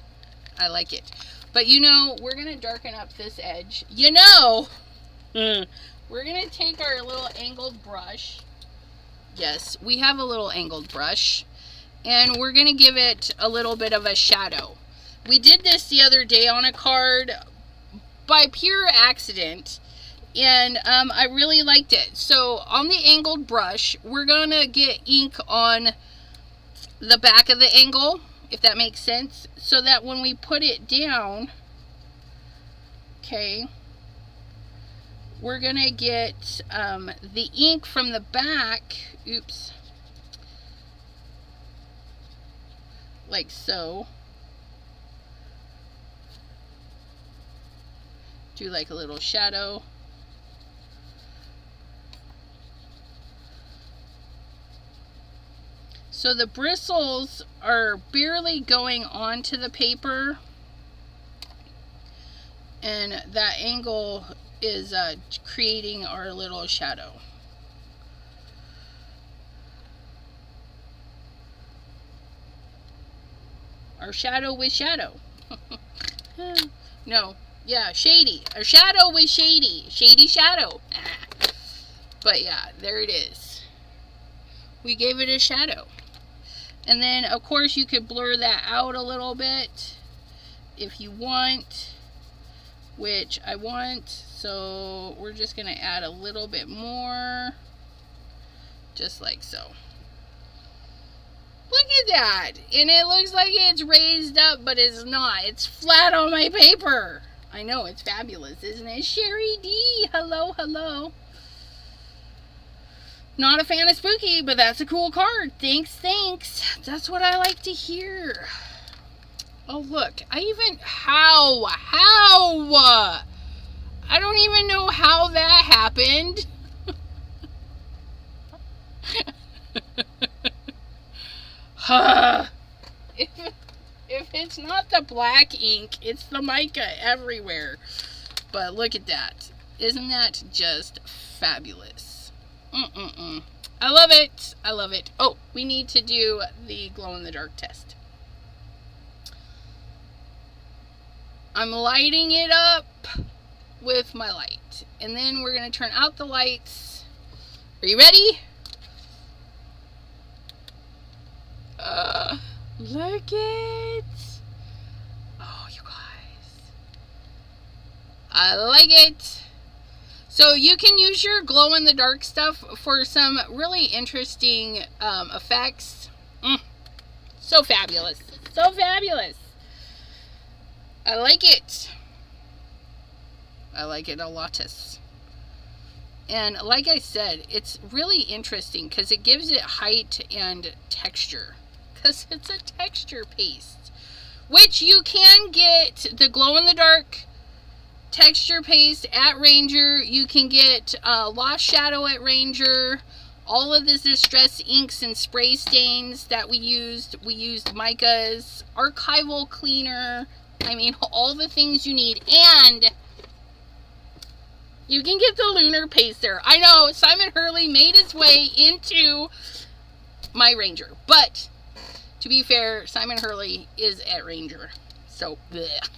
I like it. But you know, we're going to darken up this edge. You know! We're going to take our little angled brush. Yes, we have a little angled brush. And we're going to give it a little bit of a shadow. We did this the other day on a card by pure accident. And I really liked it. So on the angled brush, we're going to get ink on the back of the angle, if that makes sense. So that when we put it down, okay, we're going to get the ink from the back, oops, like so. Do like a little shadow. So the bristles are barely going onto the paper, and that angle is creating our little shadow. Our shadow with shadow. No, yeah, shady. Our shadow with shady. Shady shadow. But yeah, there it is. We gave it a shadow. And then, of course, you could blur that out a little bit if you want, which I want. So we're just going to add a little bit more, just like so. look at that. And it looks like it's raised up, but it's not. It's flat on my paper. I know, it's fabulous, isn't it? Sherry D, hello, hello. Not a fan of spooky, but that's a cool card. Thanks. That's what I like to hear. Oh, look. How? I don't even know how that happened. If it's not the black ink, it's the mica everywhere. But look at that. Isn't that just fabulous? I love it. I love it. Oh, we need to do the glow-in-the-dark test. I'm lighting it up with my light. And then we're going to turn out the lights. Are you ready? Look it. Oh, you guys. I like it. So you can use your glow-in-the-dark stuff for some really interesting effects. So fabulous. So fabulous. I like it. I like it a lot. And like I said, it's really interesting because it gives it height and texture. Because it's a texture paste. Which you can get the glow-in-the-dark texture paste at Ranger. You can get Lost Shadow at Ranger. All of the distress inks and spray stains that we used. We used micas, archival cleaner. I mean, all the things you need. And you can get the lunar paste there. I know Simon Hurley made his way into my Ranger. But to be fair, Simon Hurley is at Ranger. So, bleh.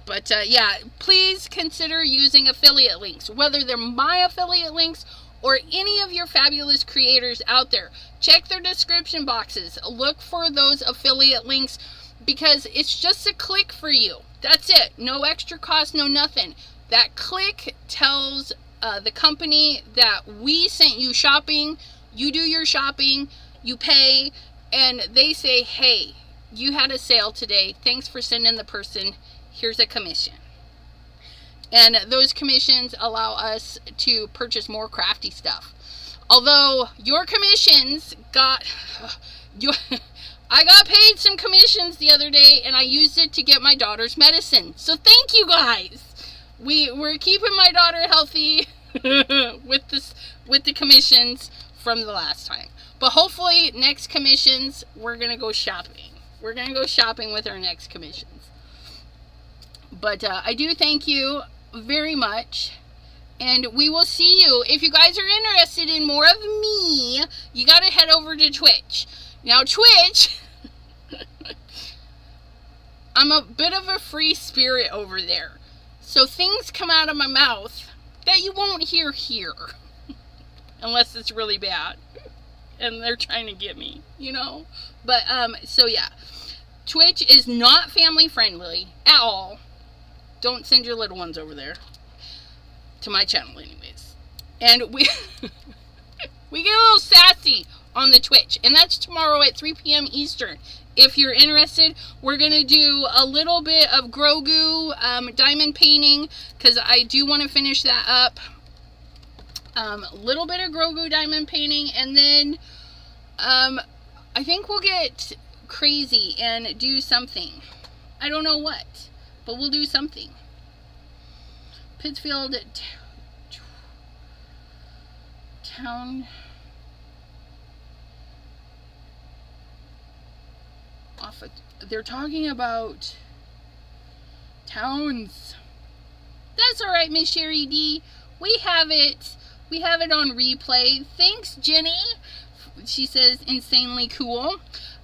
But, yeah, please consider using affiliate links. Whether they're my affiliate links or any of your fabulous creators out there. Check their description boxes. Look for those affiliate links because it's just a click for you. That's it. No extra cost, no nothing. That click tells the company that we sent you shopping. You do your shopping. You pay, and they say, hey, you had a sale today. Thanks for sending the person. Here's a commission. And those commissions allow us to purchase more crafty stuff. Although your commissions I got paid some commissions the other day, and I used it to get my daughter's medicine. So thank you guys. We're keeping my daughter healthy with the commissions from the last time. But hopefully, next commissions, we're going to go shopping. We're going to go shopping with our next commissions. But I do thank you very much. And we will see you. If you guys are interested in more of me, you got to head over to Twitch. Now, Twitch, I'm a bit of a free spirit over there. So things come out of my mouth that you won't hear here. Unless it's really bad. And they're trying to get me, you know. But, so yeah. Twitch is not family friendly at all. Don't send your little ones over there. To my channel anyways. And we we get a little sassy on the Twitch. And that's tomorrow at 3 p.m. Eastern. If you're interested, we're going to do a little bit of Grogu diamond painting. Because I do want to finish that up. A little bit of Grogu diamond painting, and then I think we'll get crazy and do something. I don't know what, but we'll do something. Pittsfield town off of, they're talking about towns. That's all right, Miss Sherry D. We have it. We have it on replay. Thanks, Jenny. She says, insanely cool.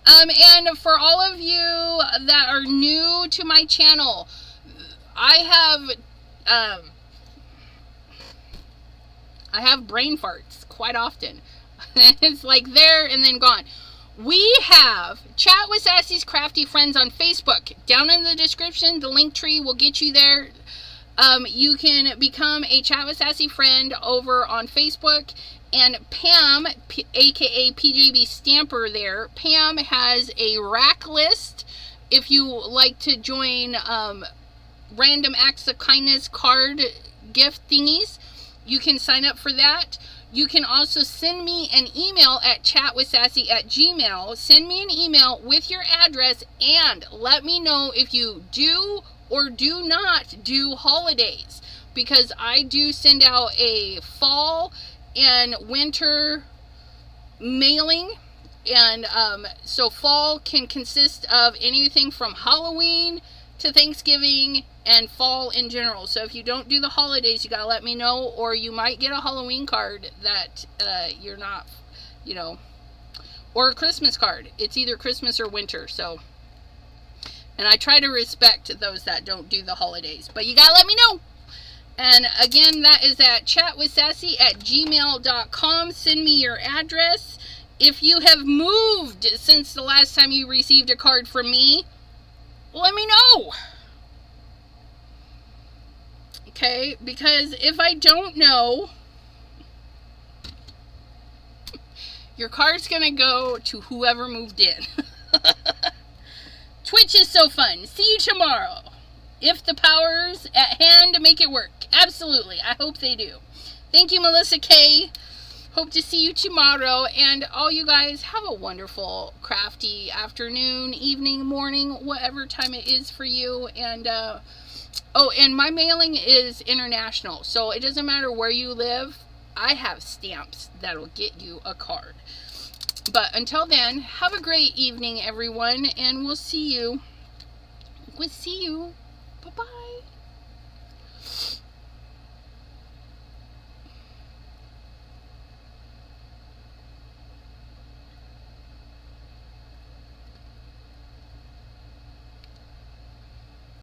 And for all of you that are new to my channel, I have brain farts quite often. It's like there and then gone. We have Chat with Sassy's Crafty Friends on Facebook. Down in the description, the link tree will get you there. You can become a Chat with Sassy friend over on Facebook, And Pam, aka PJB Stamper there, Pam has a rack list. If you like to join random acts of kindness card gift thingies, you can sign up for that. You can also send me an email at chatwithsassy@gmail.com. Send me an email with your address and let me know if you do or do not do holidays, because I do send out a fall and winter mailing. And so fall can consist of anything from Halloween to Thanksgiving and fall in general. So if you don't do the holidays, you gotta let me know, or you might get a Halloween card that you're not, you know, or a Christmas card. It's either Christmas or winter. So, and I try to respect those that don't do the holidays, but you gotta let me know. And again, that is at chatwithsassy@gmail.com. Send me your address. If you have moved since the last time you received a card from me, let me know. Okay, because if I don't know, your card's gonna go to whoever moved in. Twitch is so fun. See you tomorrow. If the powers at hand make it work. Absolutely. I hope they do. Thank you, Melissa K. Hope to see you tomorrow. And all you guys, have a wonderful, crafty afternoon, evening, morning, whatever time it is for you. And, oh, and my mailing is international. So it doesn't matter where you live. I have stamps that'll get you a card. But until then, have a great evening, everyone. And we'll see you. We'll see you. Bye-bye.